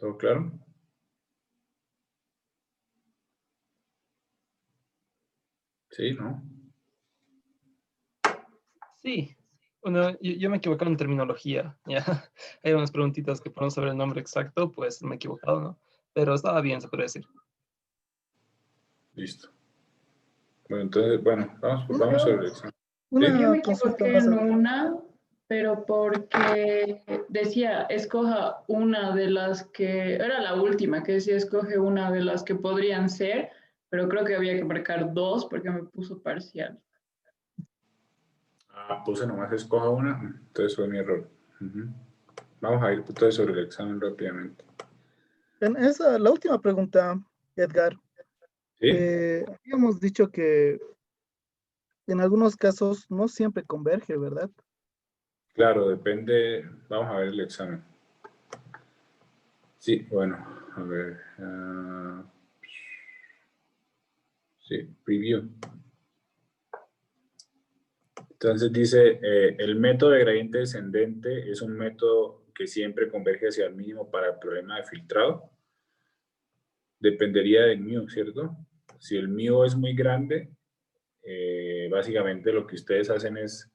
¿Todo claro? Sí, ¿no? Sí. Bueno, yo me he equivocado en terminología, ¿ya? Hay unas preguntitas que para no saber el nombre exacto, pues me he equivocado, ¿no? Pero estaba bien, se puede decir. Listo. Bueno, entonces, bueno, vamos sobre el examen. Yo ¿Sí? me Una consulta equivoqué más. en una, pero porque decía, escoja una de las que, era la última, que decía, escoge una de las que podrían ser, pero creo que había que marcar dos porque me puso parcial. Ah, puse nomás escoja una, entonces fue mi error. Ujú. Vamos a ir entonces sobre el examen rápidamente. La última pregunta, Edgar. ¿Sí? Habíamos dicho que en algunos casos no siempre converge, ¿verdad? Claro, depende. Vamos a ver el examen. Sí, bueno, a ver. Sí, preview. Entonces dice, el método de gradiente descendente es un método que siempre converge hacia el mínimo para el problema de filtrado. Dependería del mu, ¿cierto? Si el mu es muy grande, básicamente lo que ustedes hacen es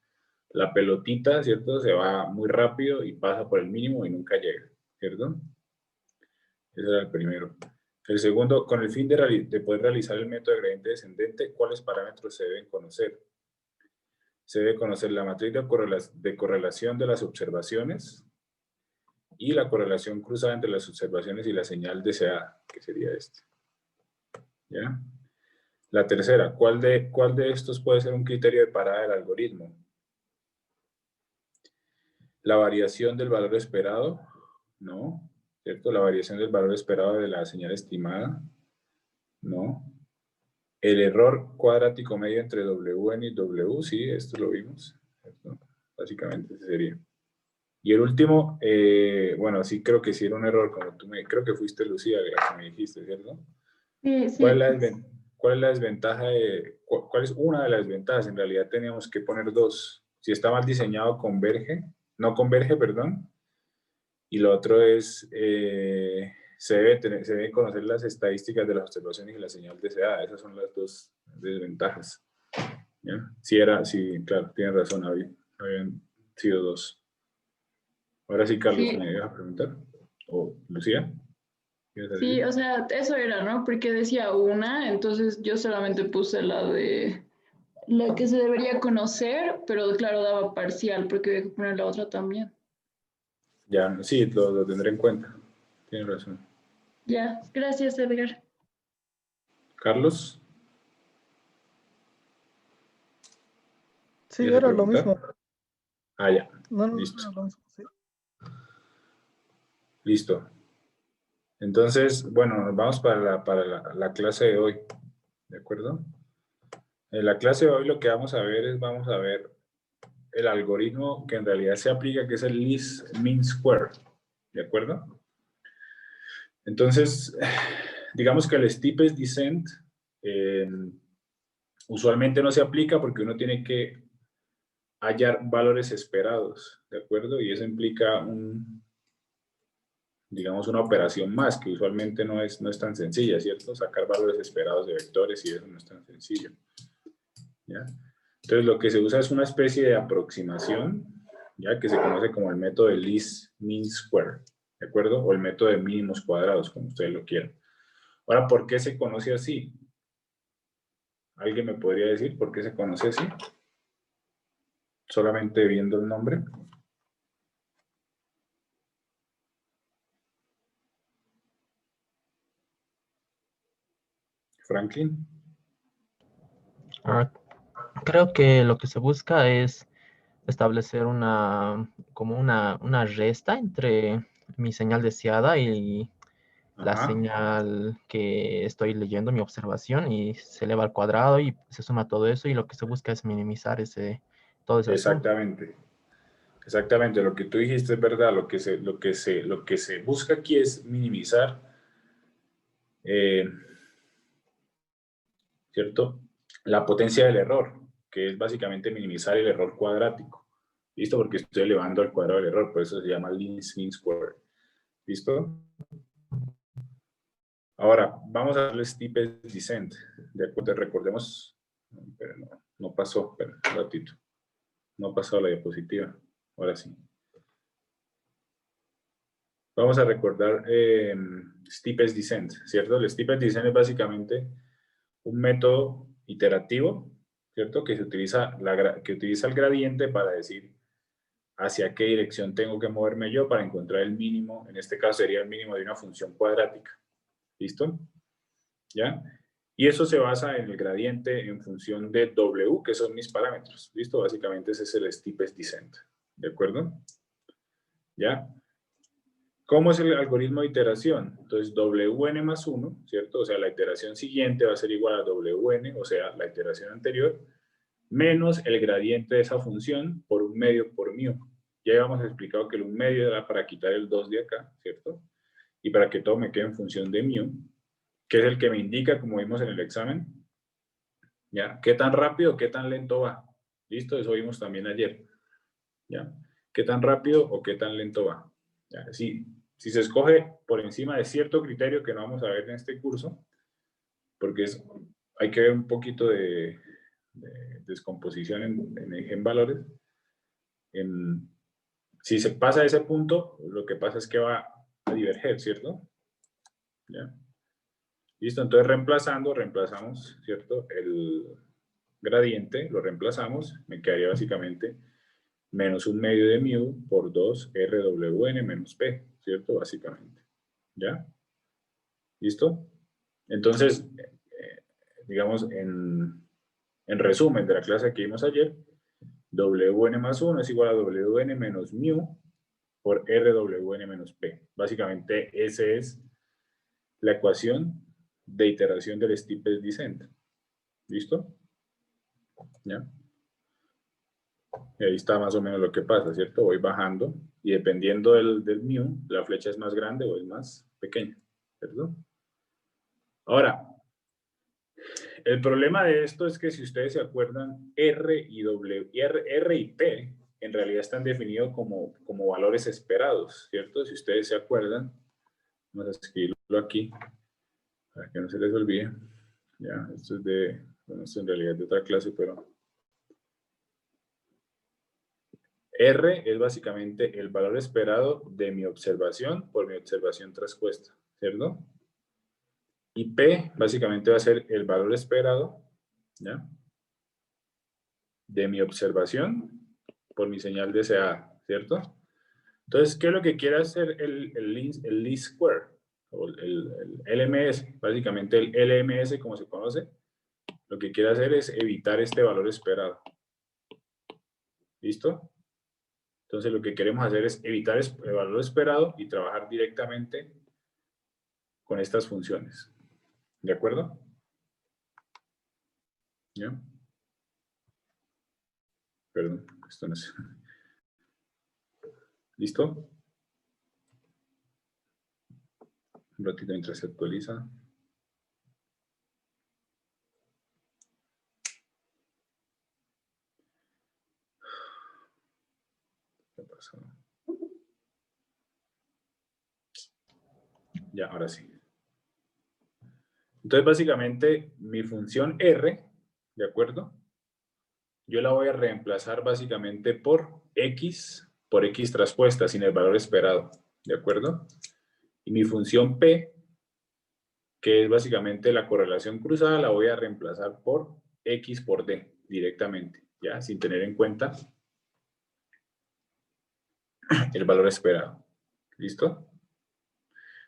la pelotita, ¿cierto? Se va muy rápido y pasa por el mínimo y nunca llega, ¿cierto? Ese era el primero. El segundo, con el fin de poder realizar el método de gradiente descendente, ¿cuáles parámetros se deben conocer? Se debe conocer la matriz de correlación de las observaciones y la correlación cruzada entre las observaciones y la señal deseada, que sería este. ¿Ya? La tercera, ¿cuál de estos puede ser un criterio de parada del algoritmo? La variación del valor esperado, no, ¿cierto? La variación del valor esperado de la señal estimada, no. El error cuadrático medio entre WN y W, sí, esto lo vimos, ¿cierto? Básicamente ese sería. Y el último, bueno, sí creo que sí era un error, como creo que fuiste Lucía la que me dijiste, ¿cierto? Sí, ¿Cuál sí. es la desventaja cuál es una de las desventajas? En realidad teníamos que poner dos. Si está mal diseñado, no converge, perdón. Y lo otro es, se debe conocer las estadísticas de las observaciones y la señal deseada. Esas son las dos desventajas. ¿Ya? Sí, claro, tienes razón, habían sido dos. Ahora sí, Carlos, Sí, ¿me ibas a preguntar? ¿O Lucía? ¿Quieres sí, decir? o sea, eso era, ¿no? Porque decía una, entonces yo solamente puse la que se debería conocer, pero claro, daba parcial porque había que poner la otra también. Ya, sí, lo tendré en cuenta. Tienes razón. Ya, gracias, Edgar. Carlos, Sí, ¿quieres era lo preguntar? mismo. Ah, ya. No, no, Listo. era lo mismo, sí. Listo. Entonces, bueno, nos vamos para la clase de hoy. ¿De acuerdo? En la clase de hoy lo que vamos a ver el algoritmo que en realidad se aplica, que es el least mean square. ¿De acuerdo? Entonces, digamos que el steepest descent usualmente no se aplica porque uno tiene que hallar valores esperados, ¿de acuerdo? Y eso implica digamos, una operación más, que usualmente no es tan sencilla, ¿cierto? Sacar valores esperados de vectores y eso no es tan sencillo, ¿ya? Entonces, lo que se usa es una especie de aproximación, ¿ya? Que se conoce como el método de least mean square, ¿de acuerdo? O el método de mínimos cuadrados, como ustedes lo quieran. Ahora, ¿por qué se conoce así? ¿Alguien me podría decir por qué se conoce así? Solamente viendo el nombre. Franklin. Ah, creo que lo que se busca es establecer como una resta entre mi señal deseada y la Ajá, señal que estoy leyendo, mi observación, y se eleva al cuadrado y se suma todo eso y lo que se busca es minimizar todo ese asunto. exactamente. Exactamente, lo que tú dijiste es verdad. Lo que se busca aquí es minimizar, eh, ¿cierto? La potencia del error, que es básicamente minimizar el error cuadrático. ¿Listo? Porque estoy elevando al cuadrado del error, por eso se llama least mean square. ¿Listo? Ahora, vamos a hacer el steepest descent. De acuerdo, recordemos, pero no pasó, pero un ratito. No pasó la diapositiva. Ahora sí. Vamos a recordar steepest descent, ¿cierto? El steepest descent es básicamente un método iterativo, ¿cierto? Que utiliza el gradiente para decir hacia qué dirección tengo que moverme yo para encontrar el mínimo. En este caso sería el mínimo de una función cuadrática. ¿Listo? ¿Ya? Y eso se basa en el gradiente en función de W, que son mis parámetros. ¿Listo? Básicamente ese es el steepest descent. ¿De acuerdo? ¿Ya? ¿Cómo es el algoritmo de iteración? Entonces, Wn más 1, ¿cierto? O sea, la iteración siguiente va a ser igual a Wn, o sea, la iteración anterior, menos el gradiente de esa función por 1 medio por mu. Ya habíamos explicado que el 1 medio era para quitar el 2 de acá, ¿cierto? Y para que todo me quede en función de mu, que es el que me indica, como vimos en el examen, ¿ya? ¿Qué tan rápido o qué tan lento va? ¿Listo? Eso vimos también ayer, ¿ya? ¿Qué tan rápido o qué tan lento va? ¿Ya? Si se escoge por encima de cierto criterio que no vamos a ver en este curso, porque hay que ver un poquito de descomposición en valores. Si se pasa ese punto, lo que pasa es que va a diverger, ¿cierto? ¿Ya? Listo, entonces reemplazamos, ¿cierto? El gradiente, lo reemplazamos, me quedaría básicamente menos 1 medio de mu por 2 RWN menos P, ¿cierto? Básicamente, ¿ya? ¿Listo? Entonces, digamos, en resumen de la clase que vimos ayer, Wn más 1 es igual a Wn menos mu por Rwn menos P. Básicamente, esa es la ecuación de iteración del steepest descent. ¿Listo? ¿Ya? Y ahí está más o menos lo que pasa, ¿cierto? Voy bajando y dependiendo del mu, la flecha es más grande o es más pequeña, ¿cierto? Ahora, el problema de esto es que si ustedes se acuerdan, R y P en realidad están definidos como valores esperados, ¿cierto? Si ustedes se acuerdan, vamos a escribirlo aquí para que no se les olvide. Ya, esto es en realidad de otra clase, pero R es básicamente el valor esperado de mi observación por mi observación traspuesta, ¿cierto? Y P básicamente va a ser el valor esperado, ¿ya? De mi observación por mi señal deseada, ¿cierto? Entonces, ¿qué es lo que quiere hacer el least square? O el LMS, básicamente el LMS como se conoce, lo que quiere hacer es evitar este valor esperado. ¿Listo? Entonces lo que queremos hacer es evitar el valor esperado y trabajar directamente con estas funciones. ¿De acuerdo? ¿Ya? Perdón, esto no es... ¿Listo? Un ratito mientras se actualiza. ¿Qué pasó? Ya, ahora sí. Entonces, básicamente, mi función R, ¿de acuerdo? Yo la voy a reemplazar básicamente por X traspuesta, sin el valor esperado, ¿de acuerdo? Y mi función P, que es básicamente la correlación cruzada, la voy a reemplazar por X por D, directamente, ¿ya? Sin tener en cuenta el valor esperado. ¿Listo?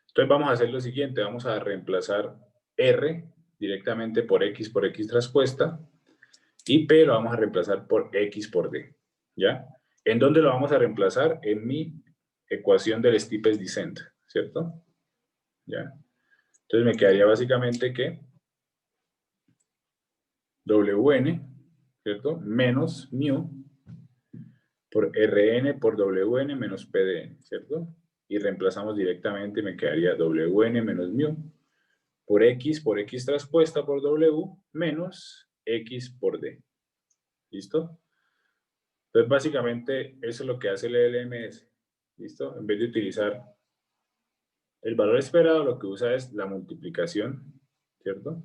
Entonces vamos a hacer lo siguiente, vamos a reemplazar R directamente por X traspuesta, y P lo vamos a reemplazar por X por D, ¿ya? ¿En dónde lo vamos a reemplazar? En mi ecuación del steepest descent, ¿cierto? ¿Ya? Entonces me quedaría básicamente que Wn, ¿cierto? Menos mu por Rn por Wn menos Pdn, ¿cierto? Y reemplazamos directamente, me quedaría Wn menos mu por X traspuesta por W menos X por D. ¿Listo? Entonces, básicamente, eso es lo que hace el LMS. ¿Listo? En vez de utilizar El valor esperado lo que usa es la multiplicación, ¿cierto?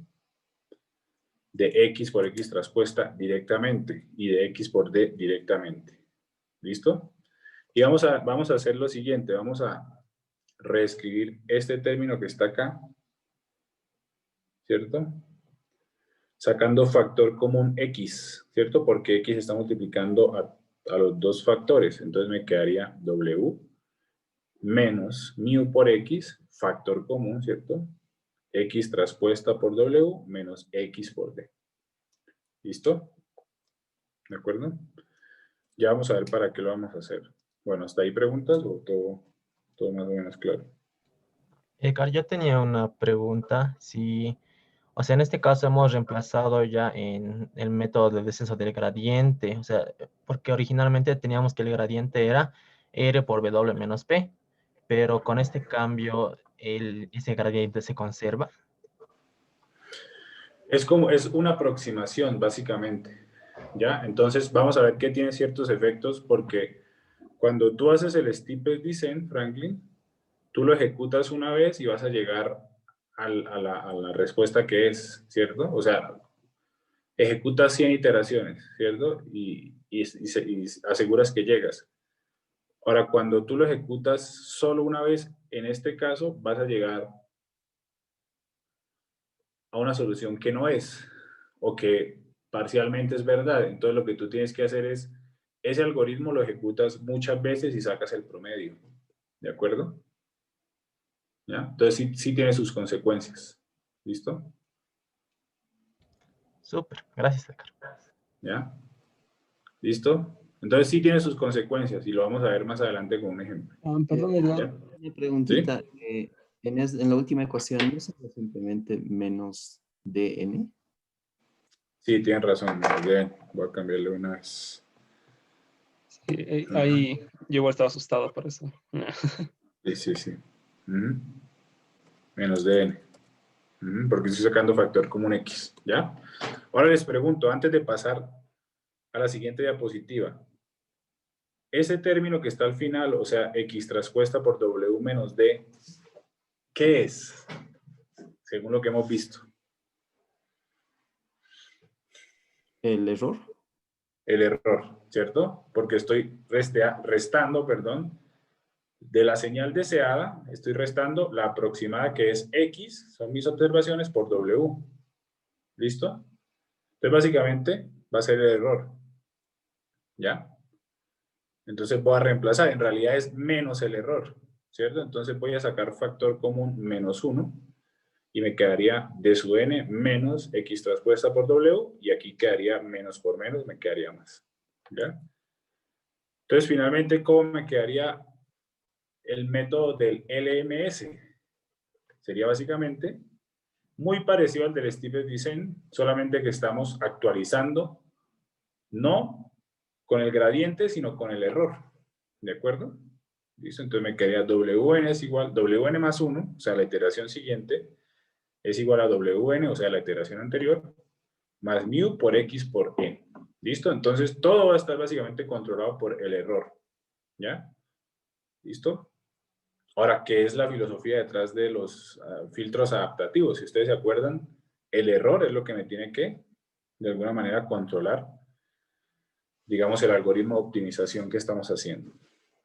De x por x traspuesta directamente y de x por d directamente. ¿Listo? Y vamos a hacer lo siguiente, vamos a reescribir este término que está acá, ¿cierto? Sacando factor común x, ¿cierto? Porque x está multiplicando a los dos factores, entonces me quedaría w menos mu por x, factor común, ¿cierto? X traspuesta por w menos x por d. ¿Listo? ¿De acuerdo? Ya vamos a ver para qué lo vamos a hacer. Bueno, ¿hasta ahí preguntas o todo más o menos claro? Edgar, yo tenía una pregunta. Si, o sea, en este caso hemos reemplazado ya en el método de descenso del gradiente, o sea, porque originalmente teníamos que el gradiente era R por W menos P, pero con este cambio ese gradiente se conserva. Es una aproximación, básicamente. ¿Ya? Entonces, vamos a ver qué tiene ciertos efectos, porque cuando tú haces el steepest descent, Franklin, tú lo ejecutas una vez y vas a llegar a la respuesta que es, ¿cierto? O sea, ejecutas 100 iteraciones, ¿cierto? Y aseguras que llegas. Ahora, cuando tú lo ejecutas solo una vez, en este caso, vas a llegar a una solución que no es, o que parcialmente es verdad. Entonces, lo que tú tienes que hacer es, ese algoritmo lo ejecutas muchas veces y sacas el promedio. ¿De acuerdo? ¿Ya? Entonces, sí tiene sus consecuencias. ¿Listo? Súper, gracias, Edgar. ¿Ya? ¿Listo? Entonces sí tiene sus consecuencias y lo vamos a ver más adelante con un ejemplo. Perdón, ¿Ya? Edgar, una preguntita. En la última ecuación, ¿no sería simplemente menos dn? Sí, tienen razón. Bien, voy a cambiarle una vez. Sí, ahí yo igual estaba asustado por eso. Sí. Ujú. Menos dn. Porque estoy sacando factor común x. ¿Ya? Ahora les pregunto, antes de pasar a la siguiente diapositiva, ese término que está al final, o sea, x traspuesta por w menos d, ¿qué es? Según lo que hemos visto. ¿El error? El error, ¿cierto? Porque estoy restando, perdón, de la señal deseada, estoy restando la aproximada que es x, son mis observaciones, por w. ¿Listo? Entonces, básicamente, va a ser el error. ¿Ya? Entonces voy a reemplazar, en realidad es menos el error, ¿cierto? Entonces voy a sacar factor común menos 1 y me quedaría d sub n menos x traspuesta por w y aquí quedaría menos por menos, me quedaría más. ¿Ya? Entonces, finalmente, ¿cómo me quedaría el método del LMS? Sería básicamente muy parecido al del steepest descent, solamente que estamos actualizando no con el gradiente, sino con el error. ¿De acuerdo? ¿Listo? Entonces me quedaría wn es igual, wn más 1, o sea, la iteración siguiente, es igual a wn, o sea, la iteración anterior, más mu por x por n. ¿Listo? Entonces todo va a estar básicamente controlado por el error. ¿Ya? ¿Listo? Ahora, ¿qué es la filosofía detrás de los filtros adaptativos? Si ustedes se acuerdan, el error es lo que me tiene que, de alguna manera, controlar, digamos, el algoritmo de optimización que estamos haciendo.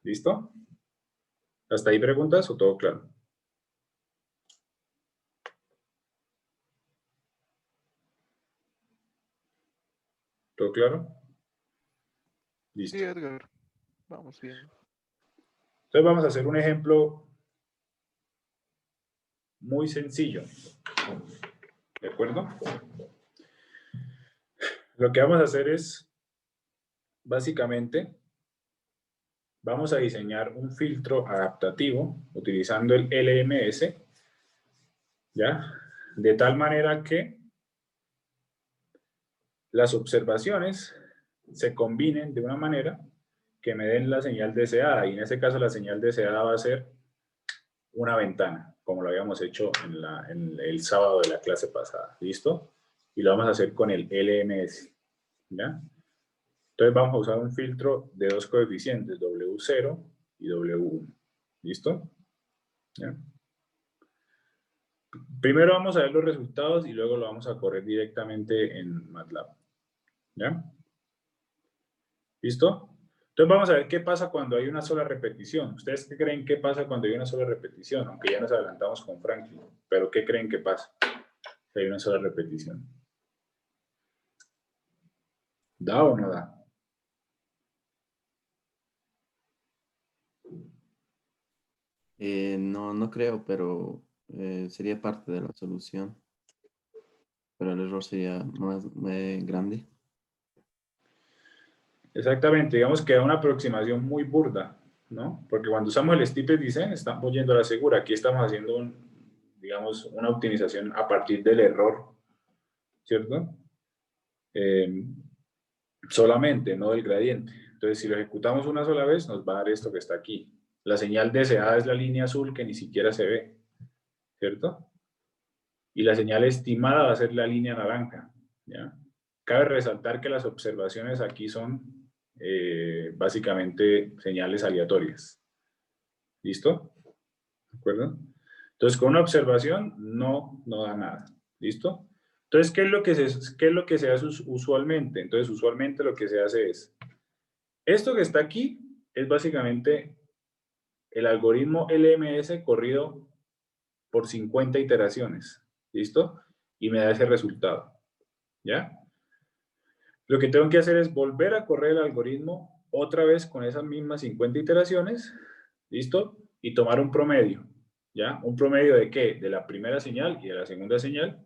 ¿Listo? ¿Hasta ahí preguntas o todo claro? ¿Todo claro? Listo. Sí, Edgar. Vamos bien. Entonces vamos a hacer un ejemplo muy sencillo. ¿De acuerdo? Lo que vamos a hacer es, básicamente, vamos a diseñar un filtro adaptativo utilizando el LMS, ¿ya? De tal manera que las observaciones se combinen de una manera que me den la señal deseada, y en este caso la señal deseada va a ser una ventana, como lo habíamos hecho en el sábado de la clase pasada. ¿Listo? Y lo vamos a hacer con el LMS. ¿Ya? Entonces vamos a usar un filtro de dos coeficientes, W0 y W1. ¿Listo? ¿Ya? Primero vamos a ver los resultados y luego lo vamos a correr directamente en MATLAB. ¿Ya? ¿Listo? Entonces vamos a ver qué pasa cuando hay una sola repetición. ¿Ustedes qué creen que pasa cuando hay una sola repetición? Aunque ya nos adelantamos con Franklin. ¿Pero qué creen que pasa si hay una sola repetición? ¿Da o no da? No, no creo, pero sería parte de la solución. Pero el error sería más grande. Exactamente, digamos que da una aproximación muy burda, ¿no? Porque cuando usamos el steepest descent estamos yendo a la segura. Aquí estamos haciendo, digamos, una optimización a partir del error, ¿cierto? Solamente, no del gradiente. Entonces, si lo ejecutamos una sola vez, nos va a dar esto que está aquí. La señal deseada es la línea azul que ni siquiera se ve, ¿cierto? Y la señal estimada va a ser la línea naranja, ¿ya? Cabe resaltar que las observaciones aquí son básicamente señales aleatorias. ¿Listo? ¿De acuerdo? Entonces, con una observación no da nada. ¿Listo? Entonces, ¿qué es lo que se hace usualmente? Entonces, usualmente lo que se hace es, esto que está aquí es básicamente el algoritmo LMS corrido por 50 iteraciones. ¿Listo? Y me da ese resultado. ¿Ya? Lo que tengo que hacer es volver a correr el algoritmo otra vez con esas mismas 50 iteraciones. ¿Listo? Y tomar un promedio. ¿Ya? ¿Un promedio de qué? De la primera señal y de la segunda señal.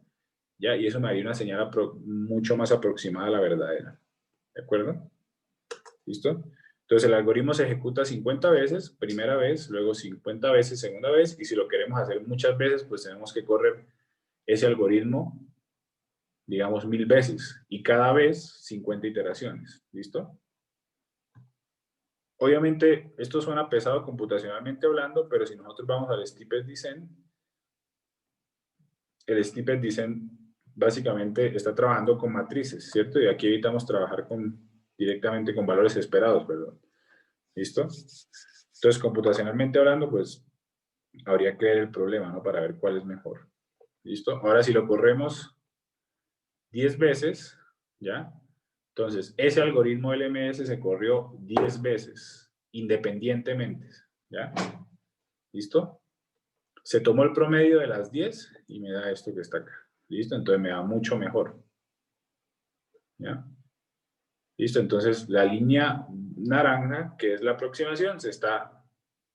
¿Ya? Y eso me daría una señal mucho más aproximada a la verdadera. ¿De acuerdo? ¿Listo? Entonces el algoritmo se ejecuta 50 veces, primera vez, luego 50 veces, segunda vez, y si lo queremos hacer muchas veces, pues tenemos que correr ese algoritmo, digamos, 1000 veces, y cada vez 50 iteraciones. ¿Listo? Obviamente, esto suena pesado computacionalmente hablando, pero si nosotros vamos al steepest descent, el steepest descent básicamente está trabajando con matrices, ¿cierto? Y aquí evitamos trabajar directamente con valores esperados, perdón. ¿Listo? Entonces, computacionalmente hablando, pues, habría que ver el problema, ¿no? Para ver cuál es mejor. ¿Listo? Ahora, si lo corremos 10 veces, ¿ya? Entonces, ese algoritmo LMS se corrió 10 veces, independientemente, ¿ya? ¿Listo? Se tomó el promedio de las 10 y me da esto que está acá. ¿Listo? Entonces me da mucho mejor. ¿Ya? ¿Listo? Entonces la línea naranja, que es la aproximación,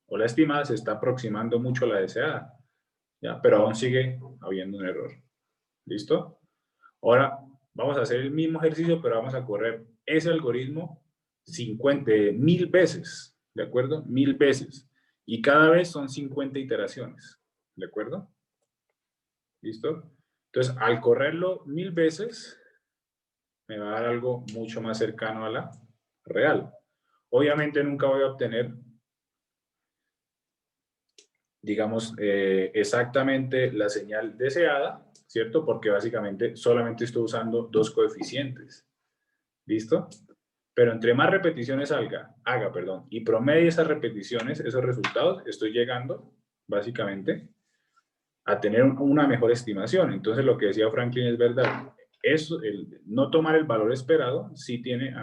o la estimada, se está aproximando mucho a la deseada. ¿Ya? Pero aún sigue habiendo un error. ¿Listo? Ahora vamos a hacer el mismo ejercicio, pero vamos a correr ese algoritmo 1000 veces. ¿De acuerdo? 1000 veces. Y cada vez son 50 iteraciones. ¿De acuerdo? ¿Listo? Entonces, al correrlo 1000 veces, me va a dar algo mucho más cercano a la real. Obviamente nunca voy a obtener, digamos, exactamente la señal deseada, ¿cierto? Porque básicamente solamente estoy usando dos coeficientes. ¿Listo? Pero entre más repeticiones haga, y promedie esas repeticiones, esos resultados, estoy llegando, básicamente, a tener una mejor estimación. Entonces, lo que decía Franklin es verdad. El no tomar el valor esperado sí tiene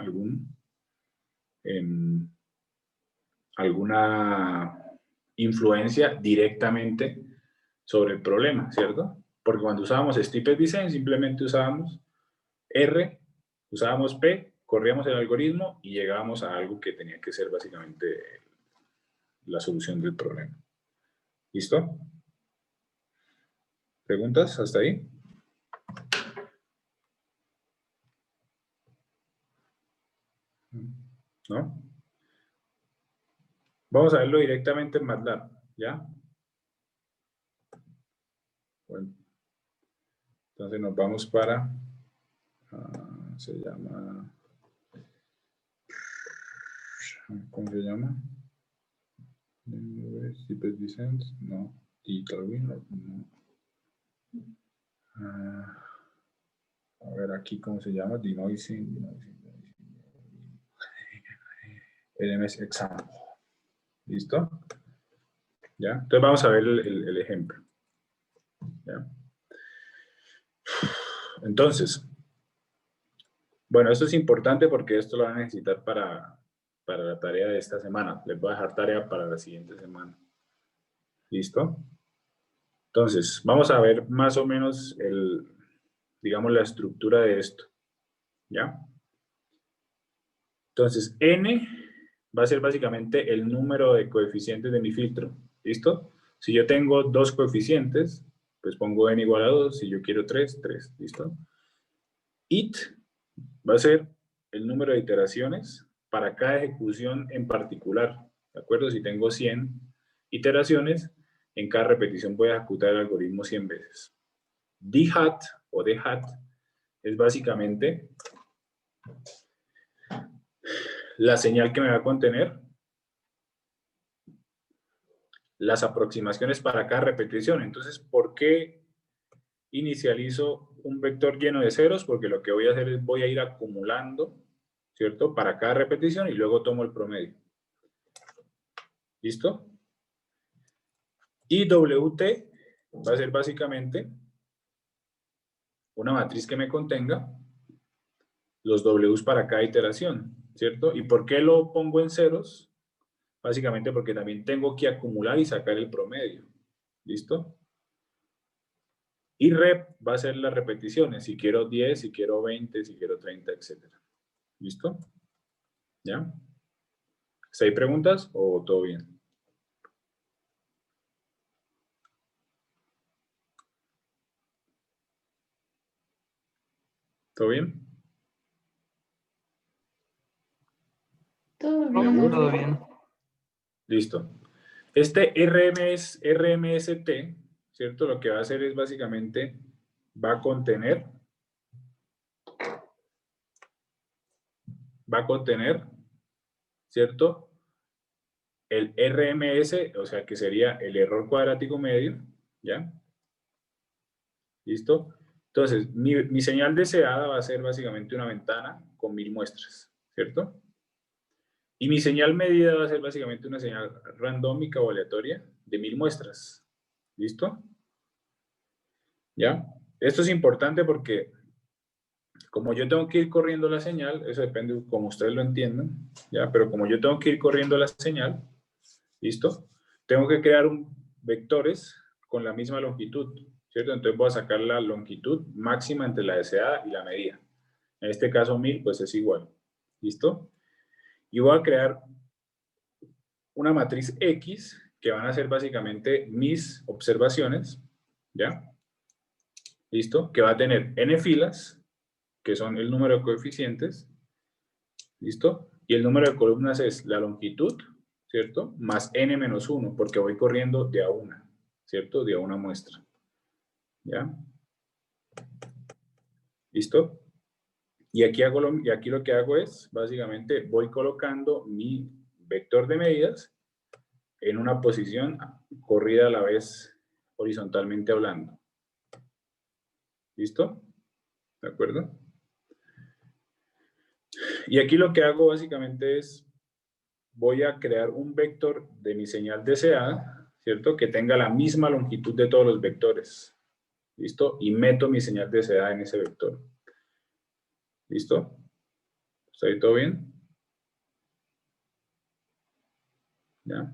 alguna influencia directamente sobre el problema, ¿cierto? Porque cuando usábamos steepest descent, simplemente usábamos R, usábamos P, corríamos el algoritmo y llegábamos a algo que tenía que ser básicamente la solución del problema. ¿Listo? ¿Preguntas hasta ahí? ¿No? Vamos a verlo directamente en MATLAB, ¿ya? Bueno. Entonces nos vamos para... se llama... ¿Cómo se llama? Steepest descent, no. Digital Window, no. A ver aquí cómo se llama. Denoising. LMS example. ¿Listo? ¿Ya? Entonces vamos a ver el ejemplo. ¿Ya? Entonces, bueno, esto es importante porque esto lo van a necesitar para la tarea de esta semana. Les voy a dejar tarea para la siguiente semana. ¿Listo? Entonces, vamos a ver más o menos digamos, la estructura de esto. ¿Ya? Entonces, n va a ser básicamente el número de coeficientes de mi filtro. ¿Listo? Si yo tengo 2 coeficientes, pues pongo n igual a 2. Si yo quiero 3, 3. ¿Listo? It va a ser el número de iteraciones para cada ejecución en particular. ¿De acuerdo? Si tengo 100 iteraciones, en cada repetición voy a ejecutar el algoritmo 100 veces. D-hat o D-hat es básicamente la señal que me va a contener las aproximaciones para cada repetición. Entonces, ¿por qué inicializo un vector lleno de ceros? Porque lo que voy a hacer es voy a ir acumulando, ¿cierto? Para cada repetición y luego tomo el promedio. ¿Listo? Y WT va a ser básicamente una matriz que me contenga los Ws para cada iteración, ¿cierto? ¿Y por qué lo pongo en ceros? Básicamente porque también tengo que acumular y sacar el promedio. ¿Listo? Y rep va a ser las repeticiones, si quiero 10, si quiero 20, si quiero 30, etc. ¿Listo? ¿Ya? ¿Hay preguntas o todo bien? ¿Todo bien? Todo Todo bien. bien. Listo. Este RMST, ¿cierto? Lo que va a hacer es básicamente, va a contener, ¿cierto? El RMS, o sea, que sería el error cuadrático medio, ¿ya? ¿Listo? Entonces, mi señal deseada va a ser básicamente una ventana con 1000 muestras, ¿cierto? Y mi señal medida va a ser básicamente una señal randómica o aleatoria de 1000 muestras. ¿Listo? ¿Ya? Esto es importante porque como yo tengo que ir corriendo la señal, eso depende de cómo ustedes lo entiendan, ¿ya? Pero como yo tengo que ir corriendo la señal, ¿listo? Tengo que crear vectores con la misma longitud, ¿cierto? Entonces voy a sacar la longitud máxima entre la deseada y la medida. En este caso 1000, pues es igual. ¿Listo? Y voy a crear una matriz X que van a ser básicamente mis observaciones, ¿ya? ¿Listo? Que va a tener n filas, que son el número de coeficientes, ¿listo? Y el número de columnas es la longitud, ¿cierto? Más n menos 1, porque voy corriendo de a una, ¿cierto? De a una muestra, ¿ya? ¿Listo? Y aquí lo que hago es, básicamente, voy colocando mi vector de medidas en una posición corrida a la vez horizontalmente hablando. ¿Listo? ¿De acuerdo? Y aquí lo que hago básicamente es, voy a crear un vector de mi señal deseada, ¿cierto? Que tenga la misma longitud de todos los vectores. ¿Listo? Y meto mi señal deseada en ese vector. ¿Listo? ¿Está ahí todo bien? ¿Ya?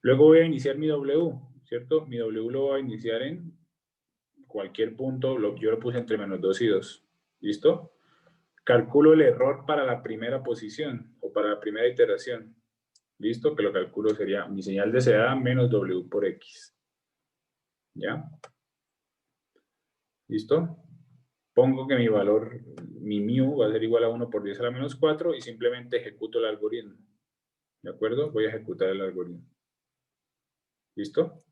Luego voy a iniciar mi W, ¿cierto? Mi W lo voy a iniciar en cualquier punto, yo lo puse entre -2 y 2. ¿Listo? Calculo el error para la primera posición o para la primera iteración. ¿Listo? Que lo calculo sería mi señal deseada menos W por X. ¿Ya? ¿Listo? Pongo que mi valor, mi mu, va a ser igual a 1 por 10 a la menos 4 y simplemente ejecuto el algoritmo. ¿De acuerdo? Voy a ejecutar el algoritmo. ¿Listo?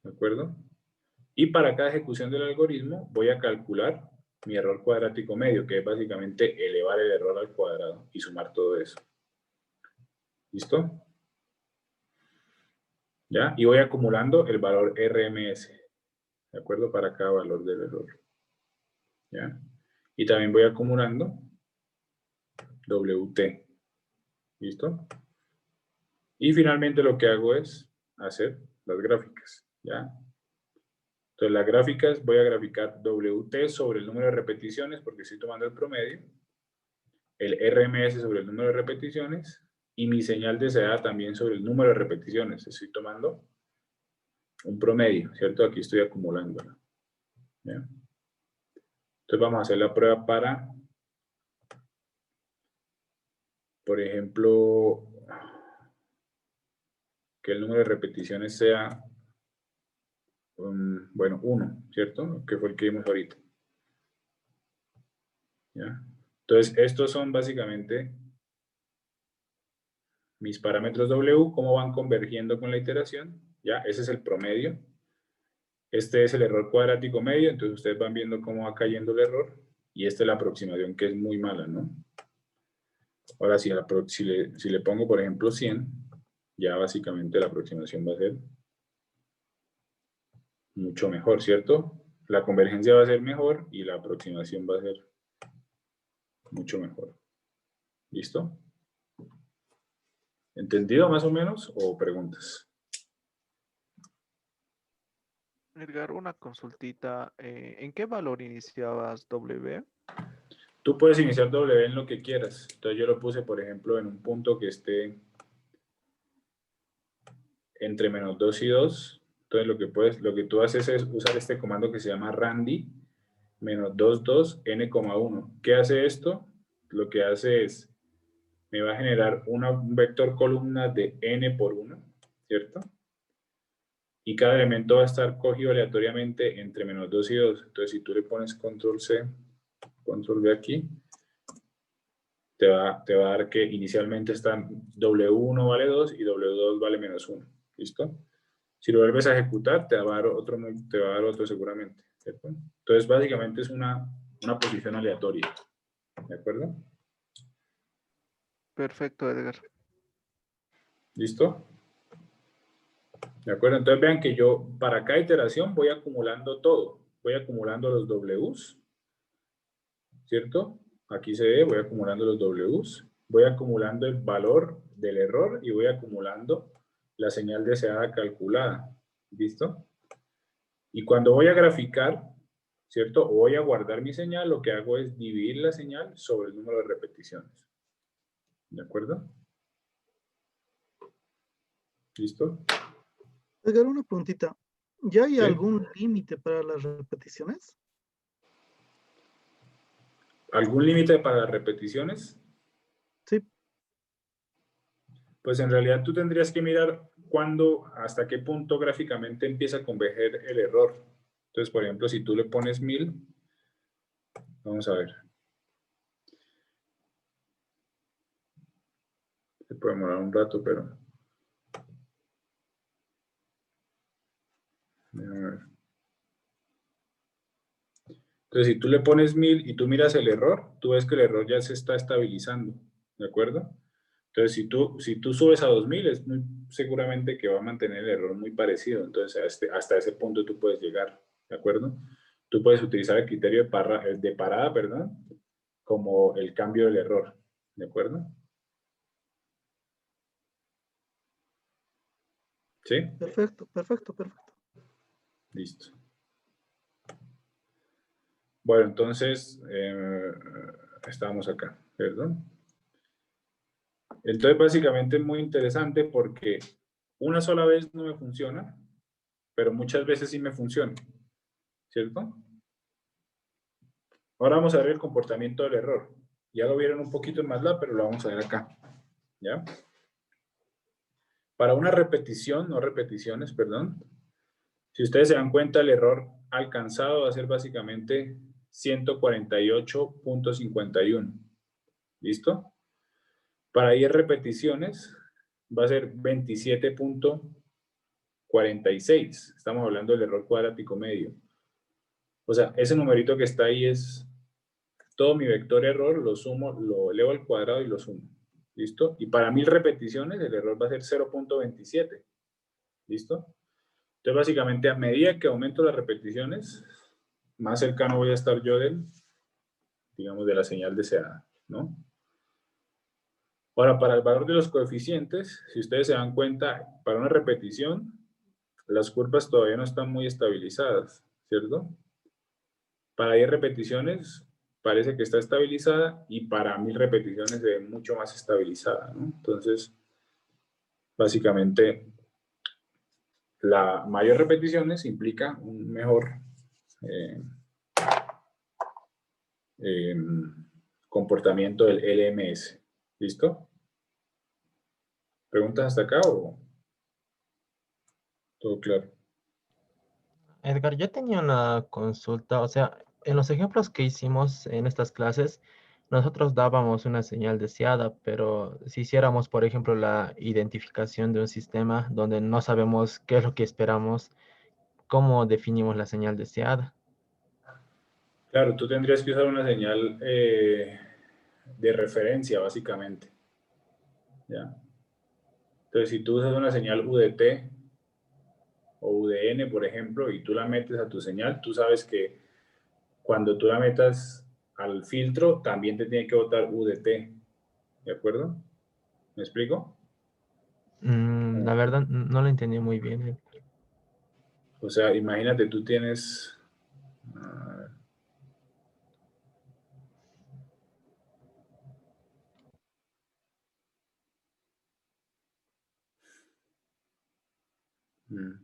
¿De acuerdo? Y para cada ejecución del algoritmo voy a calcular mi error cuadrático medio, que es básicamente elevar el error al cuadrado y sumar todo eso. ¿Listo? ¿Ya? Y voy acumulando el valor RMS, ¿de acuerdo? Para cada valor del error. ¿Ya? Y también voy acumulando WT. ¿Listo? Y finalmente lo que hago es hacer las gráficas, ¿ya? Entonces las gráficas, voy a graficar WT sobre el número de repeticiones, porque estoy tomando el promedio, el RMS sobre el número de repeticiones, y mi señal deseada también sobre el número de repeticiones. Estoy tomando un promedio, ¿cierto? Aquí estoy acumulándola. ¿Ya? Entonces vamos a hacer la prueba para, por ejemplo, que el número de repeticiones sea, bueno, 1, ¿cierto? Que fue el que vimos ahorita. ¿Ya? Entonces, estos son básicamente mis parámetros W, cómo van convergiendo con la iteración. ¿Ya? Ese es el promedio. Este es el error cuadrático medio, entonces ustedes van viendo cómo va cayendo el error. Y esta es la aproximación, que es muy mala, ¿no? Ahora, si le pongo, por ejemplo, 100, ya básicamente la aproximación va a ser mucho mejor, ¿cierto? La convergencia va a ser mejor y la aproximación va a ser mucho mejor. ¿Listo? ¿Entendido más o menos o preguntas? Edgar, una consultita. ¿En qué valor iniciabas W? Tú puedes iniciar W en lo que quieras. Entonces yo lo puse, por ejemplo, en un punto que esté entre menos 2 y 2. Entonces lo que tú haces es usar este comando que se llama randy menos 22 n,1. ¿Qué hace esto? Lo que hace es, me va a generar un vector columna de n por 1, ¿cierto? Y cada elemento va a estar cogido aleatoriamente entre menos 2 y 2. Entonces, si tú le pones control C, control V aquí, te va a dar que inicialmente están W1 vale 2 y W2 vale menos 1. ¿Listo? Si lo vuelves a ejecutar, te va a dar otro seguramente. ¿Cierto? Entonces, básicamente es una posición aleatoria. ¿De acuerdo? Perfecto, Edgar. ¿Listo? ¿De acuerdo? Entonces vean que yo para cada iteración voy acumulando todo. Voy acumulando los Ws, ¿cierto? Aquí se ve, voy acumulando los Ws, voy acumulando el valor del error y voy acumulando la señal deseada calculada. ¿Listo? Y cuando voy a graficar, ¿cierto? O voy a guardar mi señal, lo que hago es dividir la señal sobre el número de repeticiones. ¿De acuerdo? ¿Listo? Edgar, una preguntita. ¿Ya hay Sí. algún límite para las repeticiones? ¿Algún límite para las repeticiones? Sí. Pues en realidad tú tendrías que mirar hasta qué punto gráficamente empieza a converger el error. Entonces, por ejemplo, si tú le pones 1000, vamos a ver. Se puede demorar un rato, pero... déjame ver. Entonces, si tú le pones 1000 y tú miras el error, tú ves que el error ya se está estabilizando, ¿de acuerdo? Entonces, si tú subes a 2000, es muy seguramente que va a mantener el error muy parecido. Entonces, hasta ese punto tú puedes llegar, ¿de acuerdo? Tú puedes utilizar el criterio de parada, perdón, como el cambio del error, ¿de acuerdo? ¿Sí? Perfecto, perfecto, perfecto. Listo. Bueno, entonces, estamos acá, perdón. Entonces, básicamente es muy interesante porque una sola vez no me funciona, pero muchas veces sí me funciona, ¿cierto? Ahora vamos a ver el comportamiento del error. Ya lo vieron un poquito en MATLAB, pero lo vamos a ver acá, ¿ya? Para una repetición, no repeticiones, perdón, si ustedes se dan cuenta, el error alcanzado va a ser básicamente 148.51. ¿Listo? Para 10 repeticiones va a ser 27.46. Estamos hablando del error cuadrático medio. O sea, ese numerito que está ahí es todo mi vector error, lo sumo, lo elevo al cuadrado y lo sumo. ¿Listo? Y para 1000 repeticiones el error va a ser 0.27. ¿Listo? Entonces, básicamente, a medida que aumento las repeticiones, más cercano voy a estar yo digamos, de la señal deseada, ¿no? Ahora, para el valor de los coeficientes, si ustedes se dan cuenta, para una repetición, las curvas todavía no están muy estabilizadas, ¿cierto? Para 10 repeticiones parece que está estabilizada y para 1000 repeticiones se ve mucho más estabilizada, ¿no? Entonces, básicamente, la mayor repeticiones implica un mejor comportamiento del LMS. ¿Listo? ¿Preguntas hasta acá o todo claro? Edgar, yo tenía una consulta, o sea, en los ejemplos que hicimos en estas clases, nosotros dábamos una señal deseada, pero si hiciéramos, por ejemplo, la identificación de un sistema donde no sabemos qué es lo que esperamos, ¿cómo definimos la señal deseada? Claro, tú tendrías que usar una señal de referencia, básicamente. ¿Ya? Entonces, si tú usas una señal UDT o UDN, por ejemplo, y tú la metes a tu señal, tú sabes que cuando tú la metas al filtro, también te tiene que botar UDT. ¿De acuerdo? ¿Me explico? La verdad, no lo entendí muy bien. O sea, imagínate, tú tienes...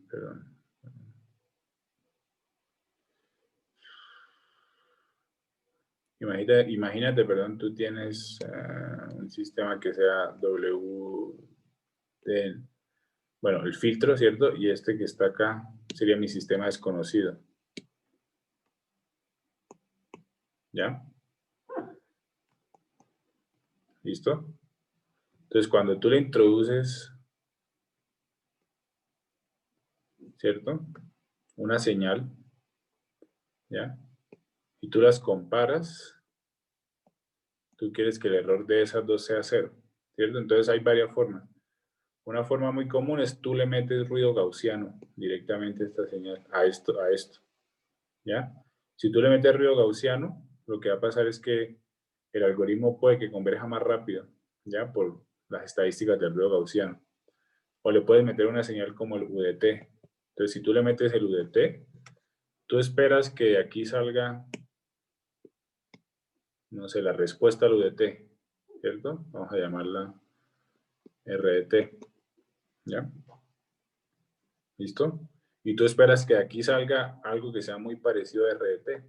perdón. Imagínate, perdón, tú tienes un sistema que sea bueno, el filtro, ¿cierto? Y este que está acá sería mi sistema desconocido. ¿Ya? ¿Listo? Entonces, cuando tú le introduces, ¿cierto? Una señal, ¿ya? Y tú las comparas, tú quieres que el error de esas dos sea 0, ¿cierto? Entonces hay varias formas. Una forma muy común es tú le metes ruido gaussiano directamente a esta señal, a esto, ¿ya? Si tú le metes ruido gaussiano, lo que va a pasar es que el algoritmo puede que converja más rápido, ¿ya? Por las estadísticas del ruido gaussiano. O le puedes meter una señal como el UDT. Entonces, si tú le metes el UDT, tú esperas que de aquí salga, no sé, la respuesta al UDT, ¿cierto? Vamos a llamarla RDT, ¿ya? ¿Listo? Y tú esperas que de aquí salga algo que sea muy parecido a RDT,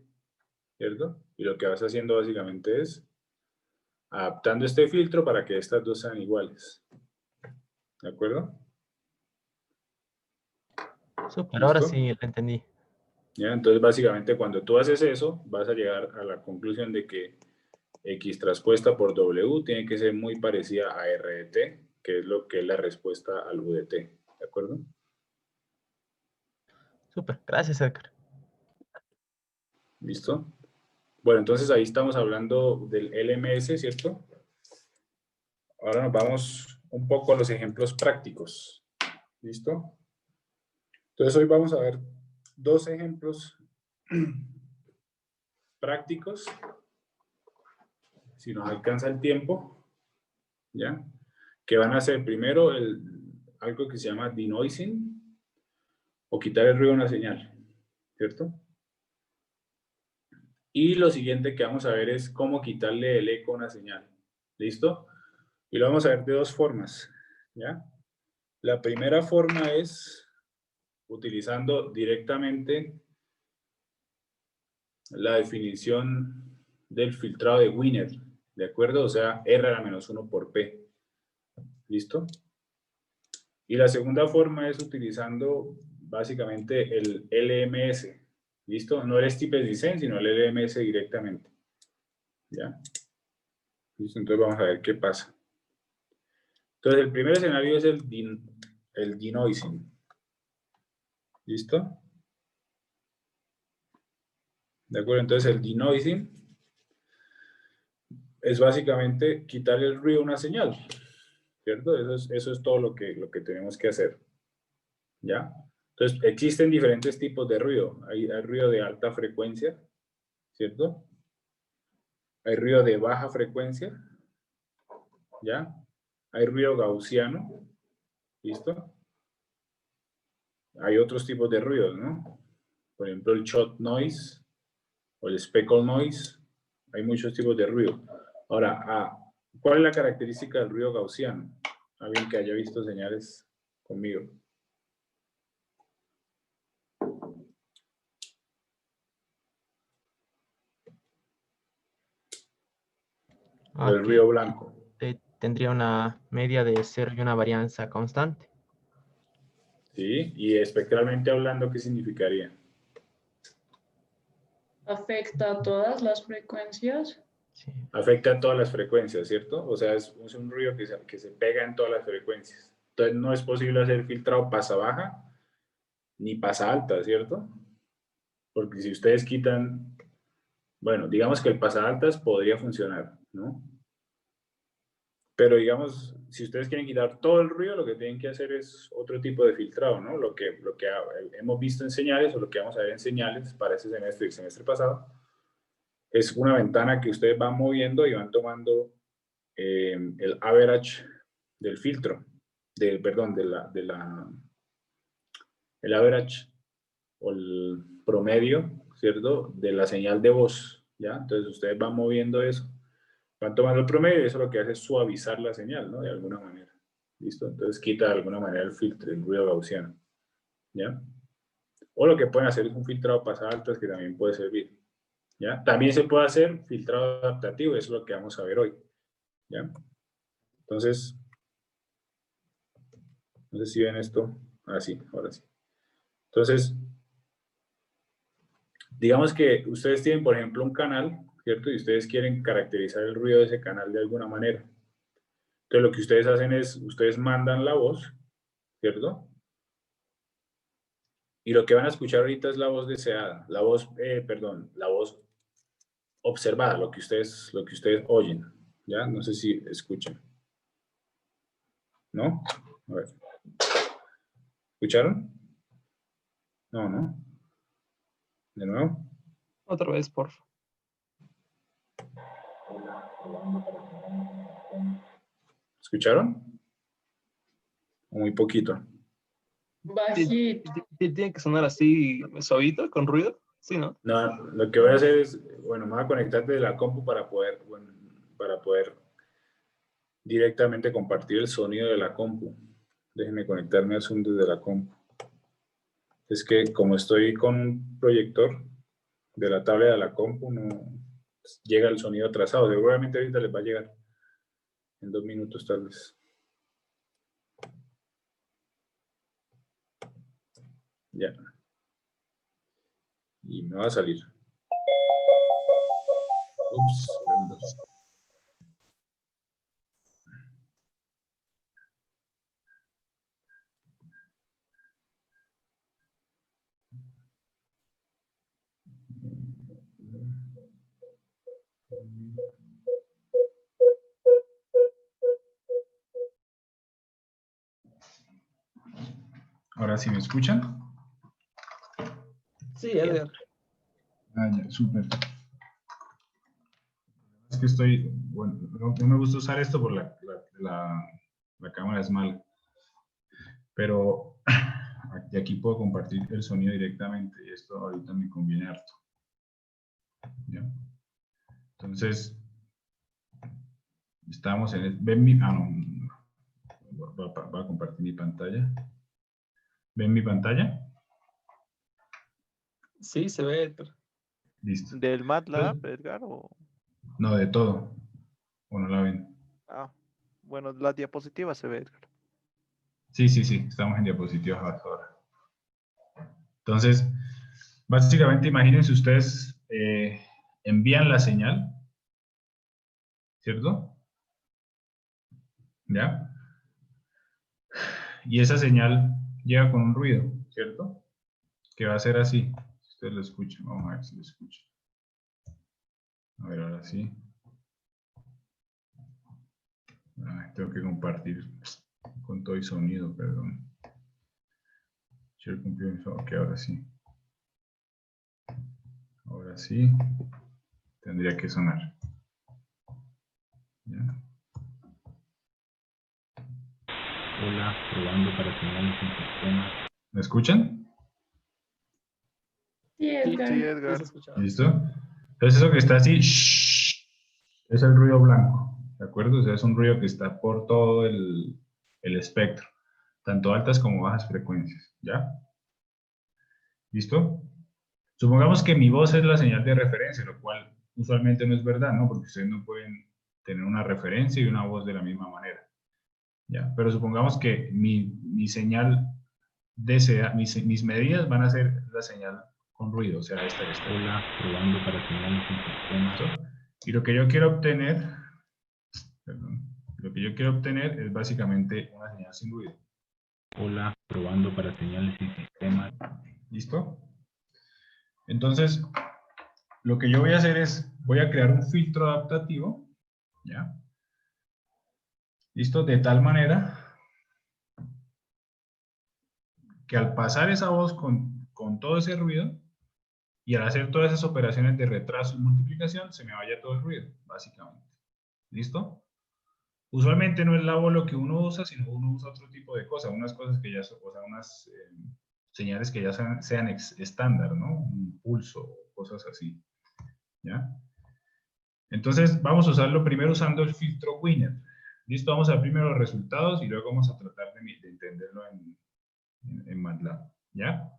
¿cierto? Y lo que vas haciendo básicamente es adaptando este filtro para que estas dos sean iguales. ¿De acuerdo? Súper, ahora ¿Listo? sí lo entendí. ¿Ya? Entonces, básicamente, cuando tú haces eso, vas a llegar a la conclusión de que X traspuesta por W tiene que ser muy parecida a RDT, que es lo que es la respuesta al UDT. ¿De acuerdo? Súper, gracias, Edgar. ¿Listo? Bueno, entonces ahí estamos hablando del LMS, ¿cierto? Ahora nos vamos un poco a los ejemplos prácticos. ¿Listo? Entonces hoy vamos a ver dos ejemplos prácticos, si nos alcanza el tiempo, ¿ya? Que van a ser primero algo que se llama denoising o quitar el ruido a una señal, ¿cierto? Y lo siguiente que vamos a ver es cómo quitarle el eco a una señal, ¿listo? Y lo vamos a ver de dos formas, ¿ya? La primera forma es utilizando directamente la definición del filtrado de Wiener, ¿de acuerdo? O sea, R a la menos 1 por P. ¿Listo? Y la segunda forma es utilizando básicamente el LMS. ¿Listo? No el Steepest Descent, sino el LMS directamente. ¿Ya? ¿Listo? Entonces vamos a ver qué pasa. Entonces el primer escenario es el denoising. ¿Listo? ¿De acuerdo? Entonces el denoising es básicamente quitarle el ruido a una señal. ¿Cierto? Eso es todo lo que tenemos que hacer. ¿Ya? Entonces, existen diferentes tipos de ruido. Hay ruido de alta frecuencia, ¿cierto? Hay ruido de baja frecuencia, ¿ya? hay ruido gaussiano, ¿listo? Hay otros tipos de ruidos, ¿no? Por ejemplo, el shot noise o el speckle noise. Hay muchos tipos de ruido. Ahora, ¿cuál es la característica del ruido gaussiano? Alguien que haya visto señales conmigo. O el ruido blanco. Tendría una media de 0 y una varianza constante. Sí, y espectralmente hablando, ¿qué significaría? ¿Afecta a todas las frecuencias? Sí. Afecta a todas las frecuencias, ¿cierto? O sea, es un ruido que se pega en todas las frecuencias. Entonces, no es posible hacer filtrado pasa baja ni pasa alta, ¿cierto? Porque si ustedes quitan, bueno, digamos que el pasa altas podría funcionar, ¿no? Pero digamos, si ustedes quieren quitar todo el ruido, lo que tienen que hacer es otro tipo de filtrado, ¿no? Lo que hemos visto en señales, o lo que vamos a ver en señales para este semestre y el semestre pasado, es una ventana que ustedes van moviendo y van tomando el average del filtro, perdón, el average o el promedio, ¿cierto? De la señal de voz, ¿ya? Entonces ustedes van moviendo eso, van tomando el promedio y eso lo que hace es suavizar la señal, ¿no? De alguna manera, ¿listo? Entonces quita de alguna manera el filtro, el ruido gaussiano, ¿ya? O lo que pueden hacer es un filtrado pasada altas que también puede servir, ¿ya? También se puede hacer filtrado adaptativo, eso es lo que vamos a ver hoy, ¿ya? Entonces, no sé si ven esto. Ah, sí, ahora sí. Entonces, digamos que ustedes tienen, por ejemplo, un canal, ¿cierto? Y ustedes quieren caracterizar el ruido de ese canal de alguna manera. Entonces, lo que ustedes hacen es, ustedes mandan la voz, ¿cierto? Y lo que van a escuchar ahorita es la voz deseada, la voz, perdón, la voz observada, lo que ustedes oyen, ¿ya? No sé si escuchan. ¿No? A ver. ¿Escucharon? No, ¿no? ¿De nuevo? Otra vez, por favor. ¿Escucharon? O muy poquito. Bajito. Tiene que sonar así suavito, con ruido. Sí, ¿no? No, lo que voy a hacer es, bueno, me voy a conectar desde la compu para poder, bueno, para poder directamente compartir el sonido de la compu. Déjenme conectarme a Zoom desde la compu. Es que como estoy con un proyector de la tablet a la compu, no llega el sonido atrasado. Seguramente ahorita les va a llegar en 2 minutos tal vez. Ya. Y me va a salir. Ups, perdón. Ahora sí me escuchan. Sí, Edgar. Ah, ya, súper. Es que estoy, bueno, no me gusta usar esto por la cámara es mala. Pero aquí puedo compartir el sonido directamente y esto ahorita me conviene harto. ¿Ya? Entonces, estamos en el, ven mi, no, va a compartir mi pantalla. ¿Ven mi pantalla? Sí, se ve, Edgar. Listo. ¿Del MATLAB, Edgar? O... No, de todo. ¿O no la ven? Ah, bueno, la diapositiva se ve, Edgar. Sí, estamos en diapositivas ahora. Entonces, básicamente imagínense ustedes envían la señal, ¿cierto? ¿Ya? Y esa señal llega con un ruido, ¿cierto? Que va a ser así. Si ustedes lo escuchan, vamos a ver si lo escuchan. A ver, ahora sí. Tengo que compartir con todo y sonido, perdón. Share computer, ok, ahora sí. Ahora sí. Tendría que sonar. ¿Ya? Hola, probando para señales en sistema. ¿Me escuchan? Sí, Edgar. Sí, Sí, Edgar. se escucha. ¿Listo? Entonces eso que está así, es el ruido blanco, ¿de acuerdo? O sea, es un ruido que está por todo el espectro, tanto altas como bajas frecuencias, ¿ya? ¿Listo? Supongamos que mi voz es la señal de referencia, lo cual usualmente no es verdad, ¿no? Porque ustedes no pueden tener una referencia y una voz de la misma manera, ¿ya? Pero supongamos que mi señal mis medidas van a ser la señal con ruido, o sea, esta que está. Hola, probando para señales en sistema. Y lo que yo quiero obtener, perdón, lo que yo quiero obtener es básicamente una señal sin ruido. Hola, probando para señales sin sistema. ¿Listo? Entonces, lo que yo voy a hacer es, voy a crear un filtro adaptativo, ¿ya? ¿Listo? De tal manera que al pasar esa voz con todo ese ruido, y al hacer todas esas operaciones de retraso y multiplicación, se me vaya todo el ruido, básicamente. ¿Listo? Usualmente no es la voz lo que uno usa, sino uno usa otro tipo de cosas, unas cosas que ya son, o sea, unas señales que ya sean estándar, ¿no? Un pulso, cosas así. ¿Ya? Entonces, vamos a usarlo primero usando el filtro Winner. ¿Listo? Vamos a ver primero los resultados y luego vamos a tratar de entenderlo en MATLAB. ¿Ya?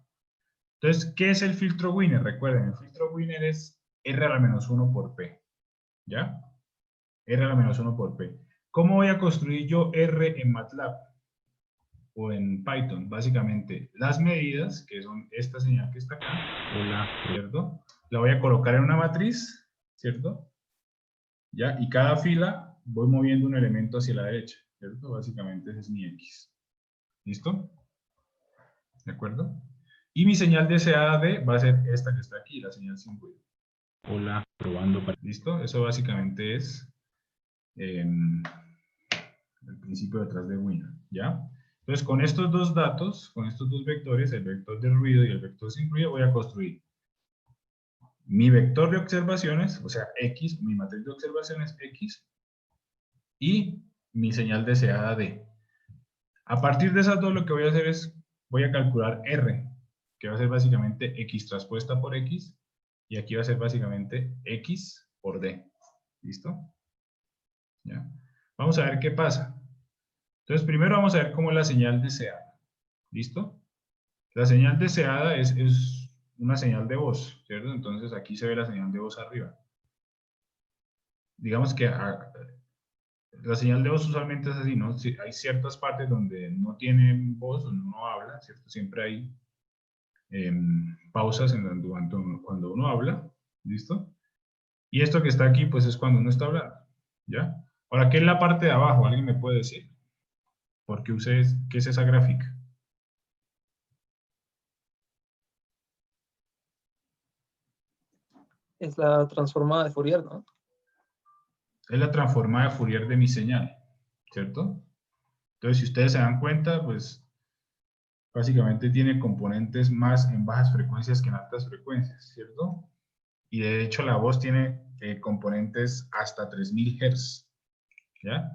Entonces, ¿qué es el filtro Winner? Recuerden, el filtro Winner es R a la menos 1 por P. ¿Ya? R a la menos 1 por P. ¿Cómo voy a construir yo R en MATLAB? O en Python. Básicamente, las medidas, que son esta señal que está acá, ¿cierto? La voy a colocar en una matriz, ¿cierto? ¿Ya? Y cada fila voy moviendo un elemento hacia la derecha, ¿cierto? Básicamente ese es mi X. ¿Listo? ¿De acuerdo? Y mi señal deseada de va a ser esta que está aquí, la señal sin ruido. Hola, probando para... ¿Listo? Eso básicamente es el principio detrás de Winner, ¿ya? Entonces, con estos dos datos, con estos dos vectores, el vector de ruido y el vector sin ruido, voy a construir mi vector de observaciones, o sea, X, mi matriz de observaciones X, y mi señal deseada D. A partir de esas dos, lo que voy a hacer es, voy a calcular R, que va a ser básicamente X transpuesta por X, y aquí va a ser básicamente X por D. ¿Listo? ¿Ya? Vamos a ver qué pasa. Entonces, primero vamos a ver cómo es la señal deseada. ¿Listo? La señal deseada es una señal de voz, ¿cierto? Entonces, aquí se ve la señal de voz arriba. Digamos que la señal de voz usualmente es así, ¿no? Hay ciertas partes donde no tienen voz, donde uno habla, ¿cierto? Siempre hay pausas cuando uno habla, ¿listo? Y esto que está aquí, pues es cuando uno está hablando, ¿ya? Ahora, ¿qué es la parte de abajo? ¿Alguien me puede decir? ¿Por qué qué es esa gráfica? Es la transformada de Fourier, ¿no? Es la transformada de Fourier de mi señal, ¿cierto? Entonces, si ustedes se dan cuenta, pues básicamente tiene componentes más en bajas frecuencias que en altas frecuencias, ¿cierto? Y de hecho la voz tiene componentes hasta 3000 Hz, ¿ya?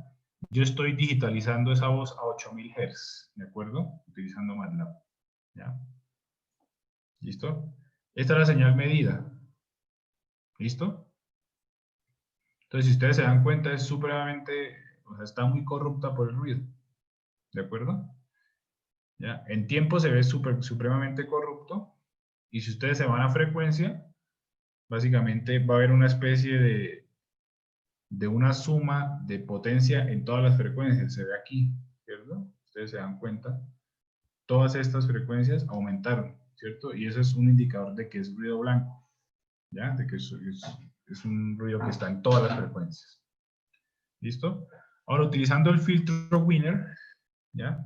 Yo estoy digitalizando esa voz a 8000 Hz, ¿de acuerdo? Utilizando MATLAB, ¿ya? ¿Listo? Esta es la señal medida, ¿listo? Entonces, si ustedes se dan cuenta, es supremamente, o sea, está muy corrupta por el ruido, ¿de acuerdo? ¿Ya? En tiempo se ve supremamente corrupto, y si ustedes se van a frecuencia, básicamente va a haber una especie de una suma de potencia en todas las frecuencias, se ve aquí, ¿cierto? Ustedes se dan cuenta, todas estas frecuencias aumentaron, ¿cierto? Y eso es un indicador de que es ruido blanco, ¿ya? De que es un ruido que está en todas las frecuencias. ¿Listo? Ahora, utilizando el filtro Winner, ¿ya?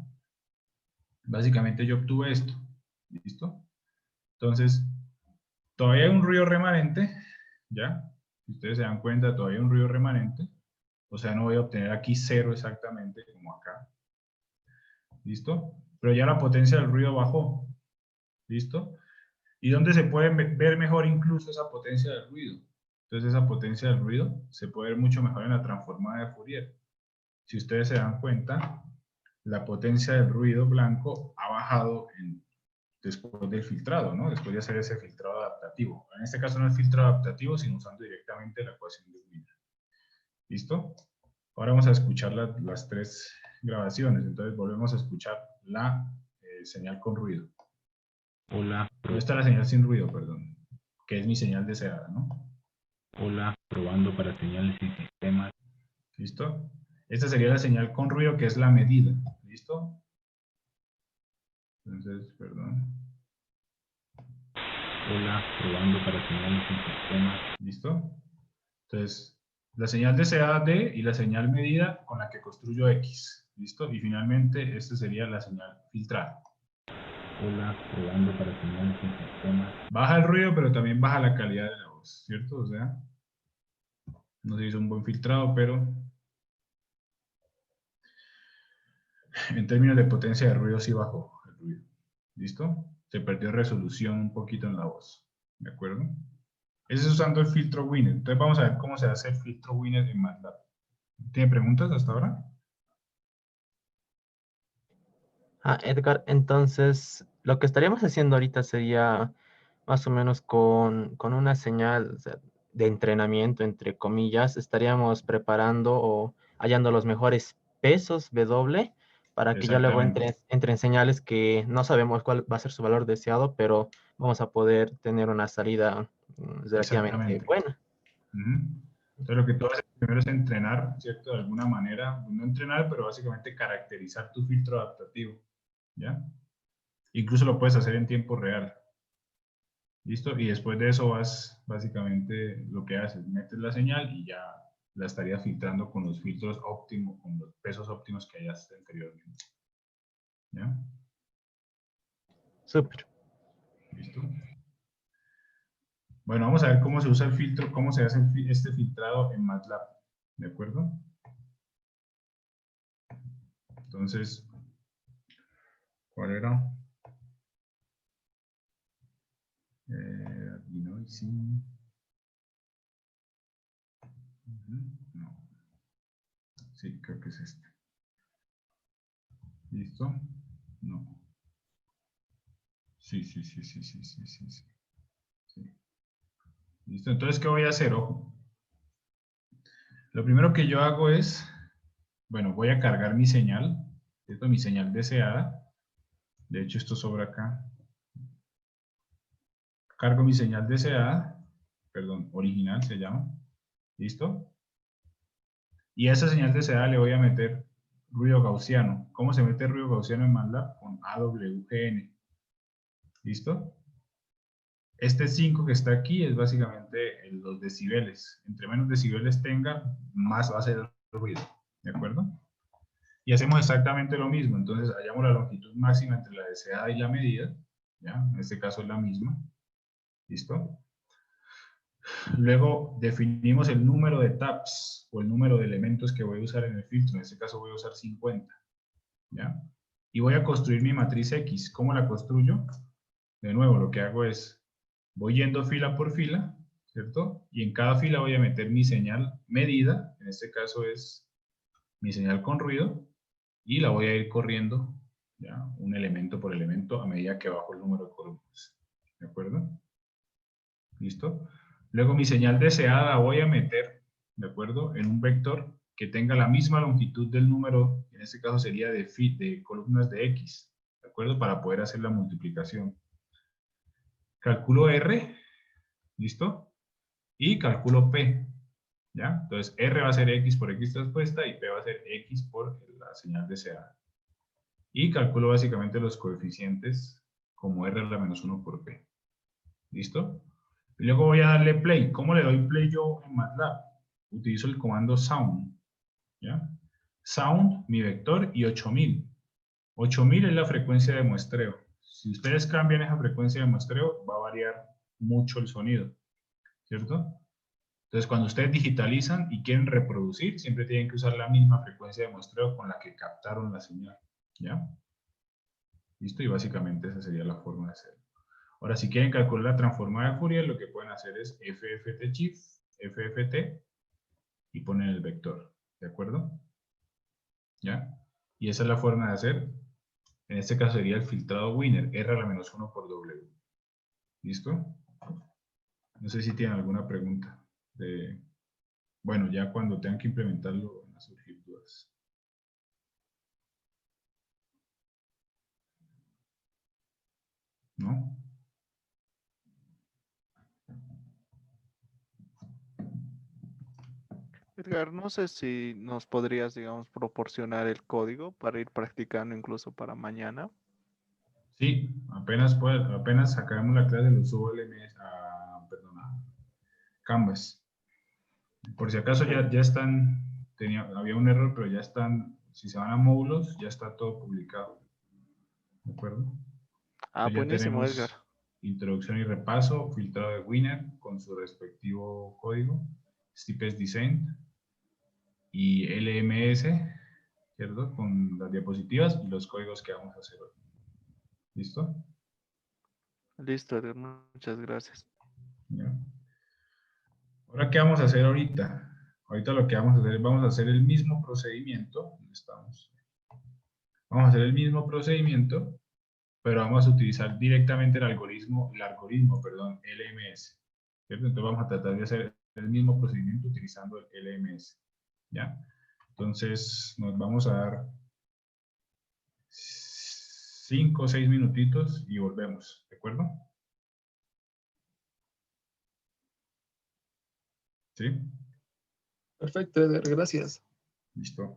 Básicamente yo obtuve esto, ¿listo? Entonces, todavía hay un ruido remanente, ¿ya? Si ustedes se dan cuenta, todavía hay un ruido remanente, o sea, no voy a obtener aquí 0 exactamente como acá, ¿listo? Pero ya la potencia del ruido bajó, ¿listo? ¿Y dónde se puede ver mejor incluso esa potencia del ruido? Entonces esa potencia del ruido se puede ver mucho mejor en la transformada de Fourier. Si ustedes se dan cuenta, la potencia del ruido blanco ha bajado después del filtrado, ¿no? Después de hacer ese filtrado adaptativo. En este caso no es filtrado adaptativo, sino usando directamente la ecuación de Wiener. ¿Listo? Ahora vamos a escuchar las tres grabaciones. Entonces volvemos a escuchar la señal con ruido. Hola, ¿Dónde está la señal sin ruido, perdón? Que es mi señal deseada, ¿no? hola, probando para señales y sistemas. ¿Listo? Esta sería la señal con ruido, que es la medida. ¿Listo? Entonces, perdón. Hola, probando para señales y sistemas. ¿Listo? Entonces, la señal deseada D y la señal medida con la que construyo X. ¿Listo? Y finalmente, esta sería la señal filtrada. Hola, probando para señales y sistemas. Baja el ruido, pero también baja la calidad de la voz, ¿cierto? O sea, no se hizo un buen filtrado, pero en términos de potencia de ruido sí bajó el ruido. ¿Listo? Se perdió resolución un poquito en la voz. ¿De acuerdo? Ese es usando el filtro Wiener. Entonces vamos a ver cómo se hace el filtro Wiener en MATLAB. ¿Tiene preguntas hasta ahora? Edgar, entonces lo que estaríamos haciendo ahorita sería más o menos con una señal, o sea, de entrenamiento, entre comillas, estaríamos preparando o hallando los mejores pesos W para que ya luego Exactamente. entren señales que no sabemos cuál va a ser su valor deseado, pero vamos a poder tener una salida relativamente Exactamente. buena. Entonces lo que tú haces primero es entrenar, ¿cierto? De alguna manera, no entrenar, pero básicamente caracterizar tu filtro adaptativo, ¿ya? Incluso lo puedes hacer en tiempo real. ¿Listo? Y después de eso vas, básicamente, lo que haces, metes la señal y ya la estarías filtrando con los filtros óptimos, con los pesos óptimos que hayas anteriormente. ¿Ya? Súper. ¿Listo? Bueno, vamos a ver cómo se usa el filtro, cómo se hace este filtrado en MATLAB. ¿De acuerdo? Entonces, ¿cuál era? Aquí no, y sí. No. Sí, creo que es este. ¿Listo? No. Sí. ¿Listo? Entonces, ¿qué voy a hacer? Ojo. Lo primero que yo hago es, bueno, voy a cargar mi señal, ¿cierto? Mi señal deseada. De hecho, esto sobra acá. Cargo mi señal deseada, perdón, original se llama. ¿Listo? Y a esa señal deseada le voy a meter ruido gaussiano. ¿Cómo se mete ruido gaussiano en MATLAB? Con AWGN. ¿Listo? Este 5 que está aquí es básicamente los decibeles. Entre menos decibeles tenga, más va a ser el ruido. ¿De acuerdo? Y hacemos exactamente lo mismo. Entonces hallamos la longitud máxima entre la deseada y la medida. ¿Ya? En este caso es la misma. ¿Listo? Luego definimos el número de taps o el número de elementos que voy a usar en el filtro. En este caso voy a usar 50. ¿Ya? Y voy a construir mi matriz X. ¿Cómo la construyo? De nuevo, lo que hago es, voy yendo fila por fila, ¿cierto? Y en cada fila voy a meter mi señal medida. En este caso es mi señal con ruido. Y la voy a ir corriendo, ¿ya? Un elemento por elemento a medida que bajo el número de columnas. ¿De acuerdo? ¿Listo? Luego mi señal deseada la voy a meter, ¿de acuerdo? En un vector que tenga la misma longitud del número, en este caso sería de columnas de X, ¿de acuerdo? Para poder hacer la multiplicación. Calculo R, ¿listo? Y calculo P, ¿ya? Entonces R va a ser X por X transpuesta y P va a ser X por la señal deseada. Y calculo básicamente los coeficientes como R a la menos 1 por P. ¿Listo? Y luego voy a darle play. ¿Cómo le doy play yo en MATLAB? Utilizo el comando sound. ¿Ya? Sound, mi vector, y 8000. 8000 es la frecuencia de muestreo. Si ustedes cambian esa frecuencia de muestreo, va a variar mucho el sonido. ¿Cierto? Entonces, cuando ustedes digitalizan y quieren reproducir, siempre tienen que usar la misma frecuencia de muestreo con la que captaron la señal. ¿Ya? ¿Listo? Y básicamente esa sería la forma de hacerlo. Ahora, si quieren calcular la transformada de Fourier, lo que pueden hacer es FFT shift, FFT, y ponen el vector. ¿De acuerdo? ¿Ya? Y esa es la forma de hacer. En este caso sería el filtrado winner, R a la menos 1 por W. ¿Listo? No sé si tienen alguna pregunta. Bueno, ya cuando tengan que implementarlo van a surgir dudas. ¿No? Edgar, no sé si nos podrías, digamos, proporcionar el código para ir practicando incluso para mañana. Sí, apenas acabemos la clase lo subo al perdón, a Canvas. Por si acaso ya están, había un error, pero ya están, si se van a módulos, ya está todo publicado. ¿De acuerdo? Ah, Entonces ya buenísimo, Edgar. tenemos introducción y repaso, filtrado de winner con su respectivo código, Steepest Descent y LMS, ¿cierto? Con las diapositivas y los códigos que vamos a hacer hoy. ¿Listo? Listo, Edgar, muchas gracias. ¿Ya? Ahora, ¿qué vamos a hacer ahorita? Ahorita lo que vamos a hacer el mismo procedimiento. ¿Dónde estamos? Vamos a hacer el mismo procedimiento, pero vamos a utilizar directamente el algoritmo, perdón, LMS. ¿Cierto? Entonces vamos a tratar de hacer el mismo procedimiento utilizando el LMS. ¿Ya? Entonces nos vamos a dar 5 o 6 minutitos y volvemos. ¿De acuerdo? ¿Sí? Perfecto, Edgar, gracias. Listo.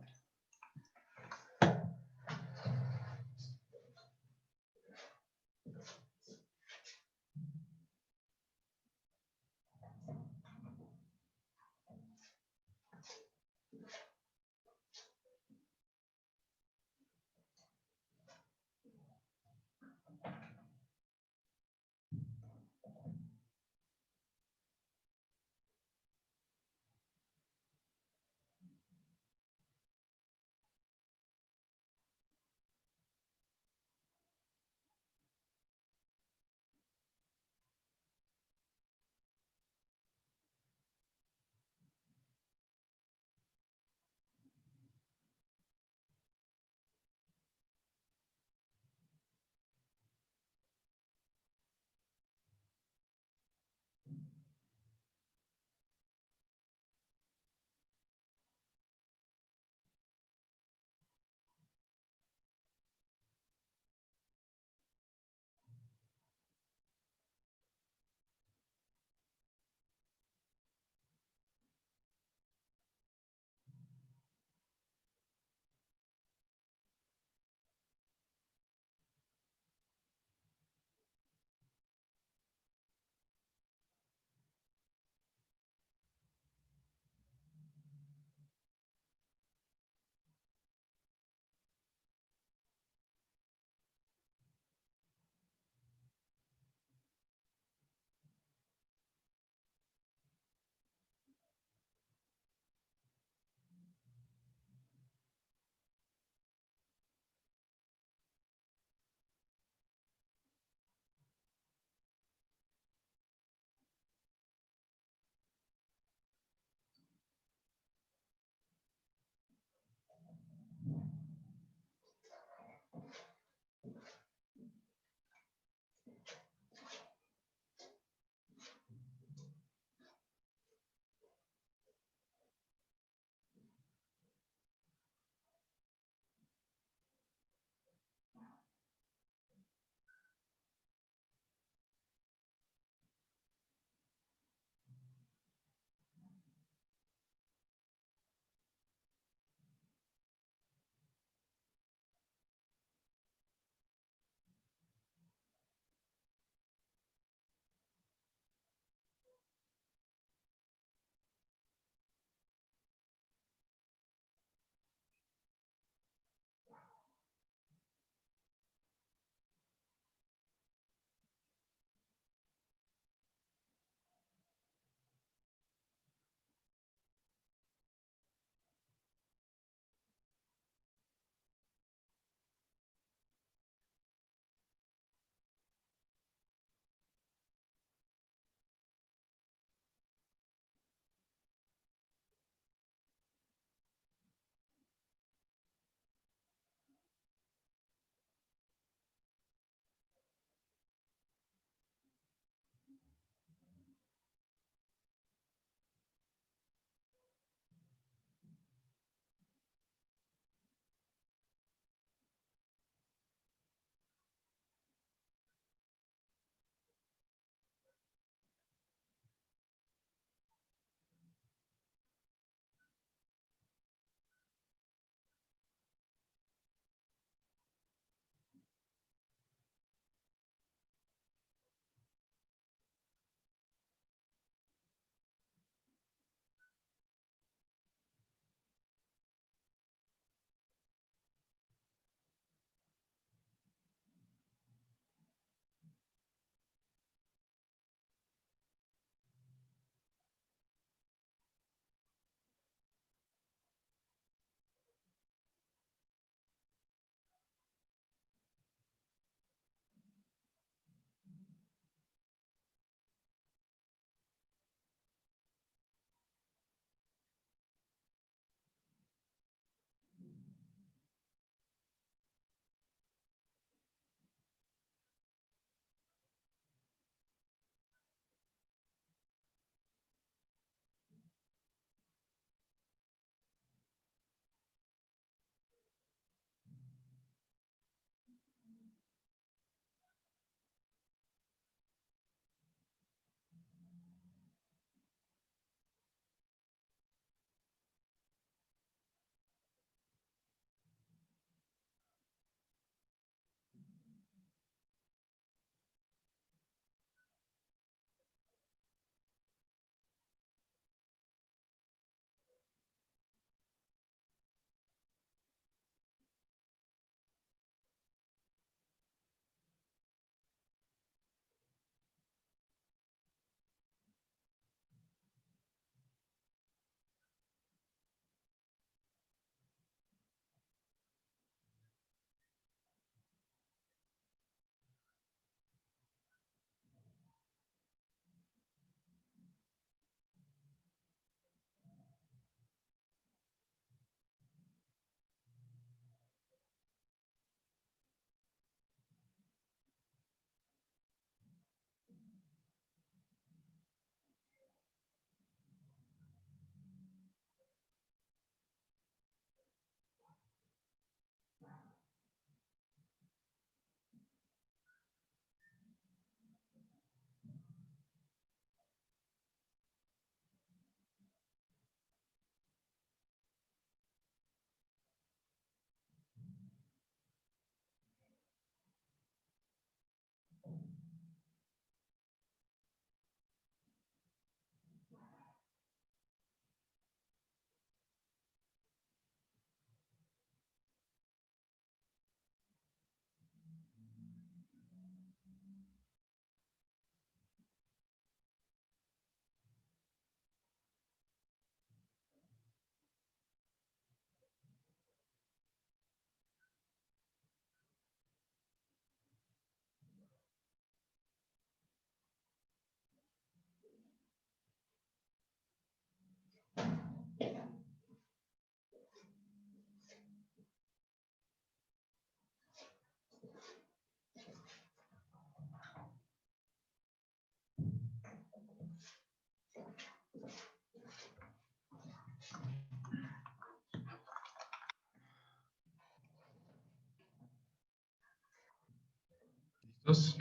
¿Listos?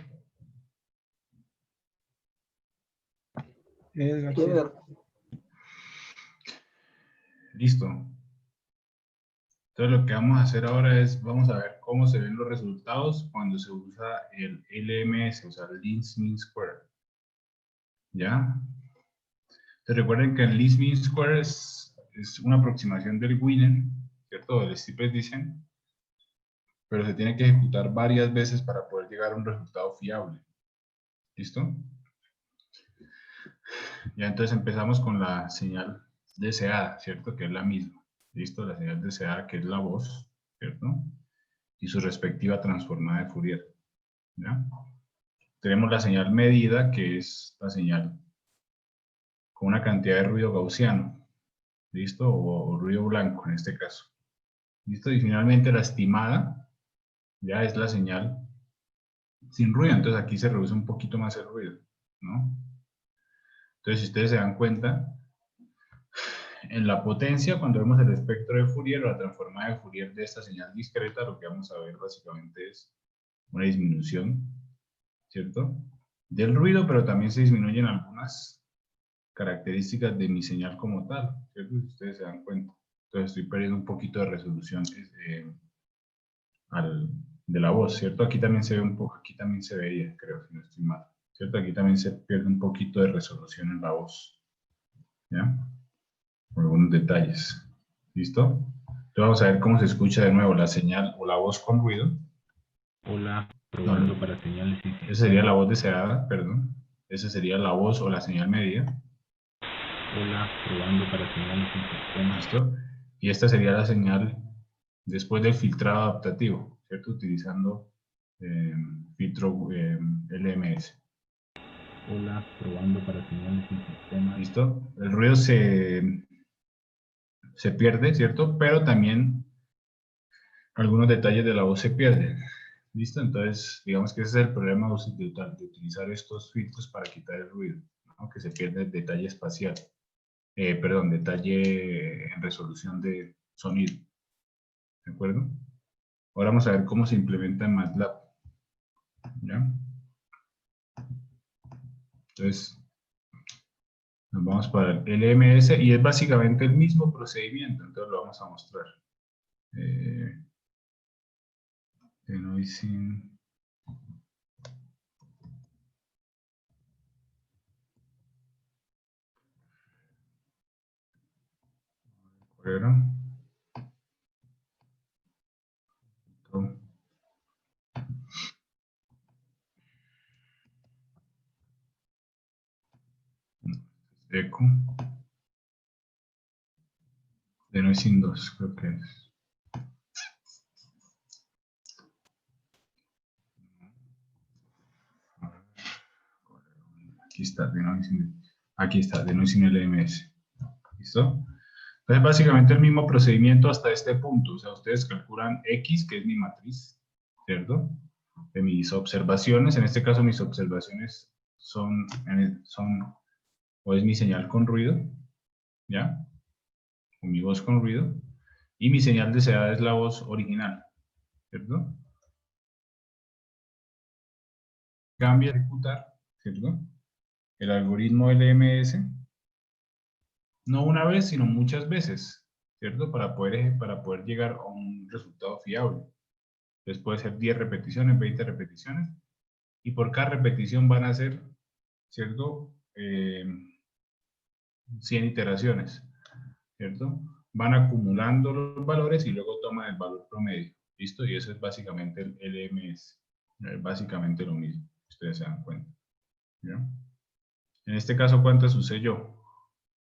Edgar. Listo. Entonces lo que vamos a hacer ahora es, vamos a ver cómo se ven los resultados cuando se usa el LMS, o sea, el Least Mean Square. ¿Ya? Entonces recuerden que el Least Mean Square es una aproximación del winner, ¿cierto? Del steepest descent, pero se tiene que ejecutar varias veces para poder llegar a un resultado fiable. ¿Listo? Ya entonces empezamos con la señal deseada, ¿cierto? Que es la misma. ¿Listo? La señal deseada que es la voz, ¿cierto? Y su respectiva transformada de Fourier. ¿Ya? Tenemos la señal medida, que es la señal con una cantidad de ruido gaussiano. ¿Listo? O ruido blanco en este caso. ¿Listo? Y finalmente la estimada, ya es la señal sin ruido. Entonces aquí se reduce un poquito más el ruido, ¿no? Entonces, si ustedes se dan cuenta, en la potencia, cuando vemos el espectro de Fourier o la transformada de Fourier de esta señal discreta, lo que vamos a ver básicamente es una disminución, ¿cierto? Del ruido, pero también se disminuyen algunas características de mi señal como tal, ¿cierto? Si ustedes se dan cuenta. Entonces estoy perdiendo un poquito de resolución de la voz, ¿cierto? Aquí también se ve un poco, aquí también se veía, creo, si no estoy mal, ¿cierto? Aquí también se pierde un poquito de resolución en la voz, ¿ya? Por algunos detalles. ¿Listo? Entonces vamos a ver cómo se escucha de nuevo la señal o la voz con ruido. Hola, probando para señales y sistemas. Esa sería la voz deseada, perdón. Esa sería la voz o la señal medida. Hola, probando para señales y sistemas. ¿Listo? Y esta sería la señal después del filtrado adaptativo, ¿cierto? Utilizando filtro LMS. Hola, probando para señales y sistemas. ¿Listo? El ruido se pierde, ¿cierto? Pero también algunos detalles de la voz se pierden. ¿Listo? Entonces, digamos que ese es el problema de utilizar estos filtros para quitar el ruido, ¿no? Que se pierde el detalle espacial. Perdón, detalle en resolución de sonido. ¿De acuerdo? Ahora vamos a ver cómo se implementa en MATLAB. ¿Ya? Entonces, nos vamos para el LMS y es básicamente el mismo procedimiento. Entonces lo vamos a mostrar. Denoising. ¿Cuál era? Eco. Denoising 2, creo que es. Aquí está, Denoising. Aquí está, Denoising LMS. ¿Listo? Entonces, básicamente el mismo procedimiento hasta este punto. O sea, ustedes calculan X, que es mi matriz, ¿cierto? De mis observaciones. En este caso, mis observaciones son o es mi señal con ruido, ¿ya? O mi voz con ruido. Y mi señal deseada es la voz original, ¿cierto? Cambia a ejecutar, ¿cierto? El algoritmo LMS, no una vez, sino muchas veces, ¿cierto? Para poder llegar a un resultado fiable. Entonces puede ser 10 repeticiones, 20 repeticiones, y por cada repetición van a ser, ¿cierto? 100 iteraciones, ¿cierto? Van acumulando los valores y luego toman el valor promedio, ¿listo? Y eso es básicamente el LMS, es básicamente lo mismo, ustedes se dan cuenta, ¿ya? En este caso, ¿cuántas usé yo?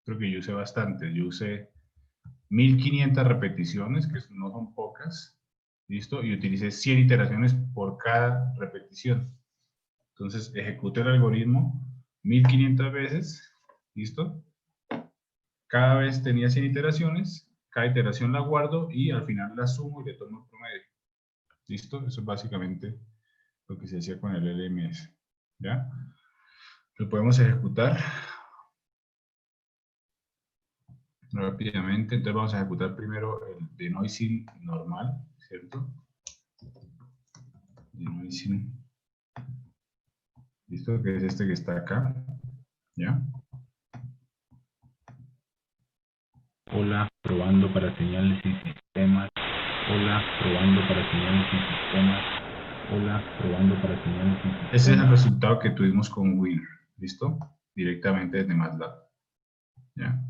Creo que yo usé bastante, yo usé 1500 repeticiones, que no son pocas, ¿listo? Y utilicé 100 iteraciones por cada repetición. Entonces, ejecuté el algoritmo 1500 veces, ¿listo? Cada vez tenía 100 iteraciones, cada iteración la guardo y al final la sumo y le tomo el promedio. ¿Listo? Eso es básicamente lo que se hacía con el LMS. ¿Ya? Lo podemos ejecutar rápidamente. Entonces vamos a ejecutar primero el denoising normal, ¿cierto? Denoising ¿Listo? Que es este que está acá. ¿Ya? Hola, probando para señales y sistemas. Hola, probando para señales y sistemas. Hola, probando para señales y sistemas. Ese es el resultado que tuvimos con Winner. ¿Listo? Directamente desde MATLAB. ¿Ya?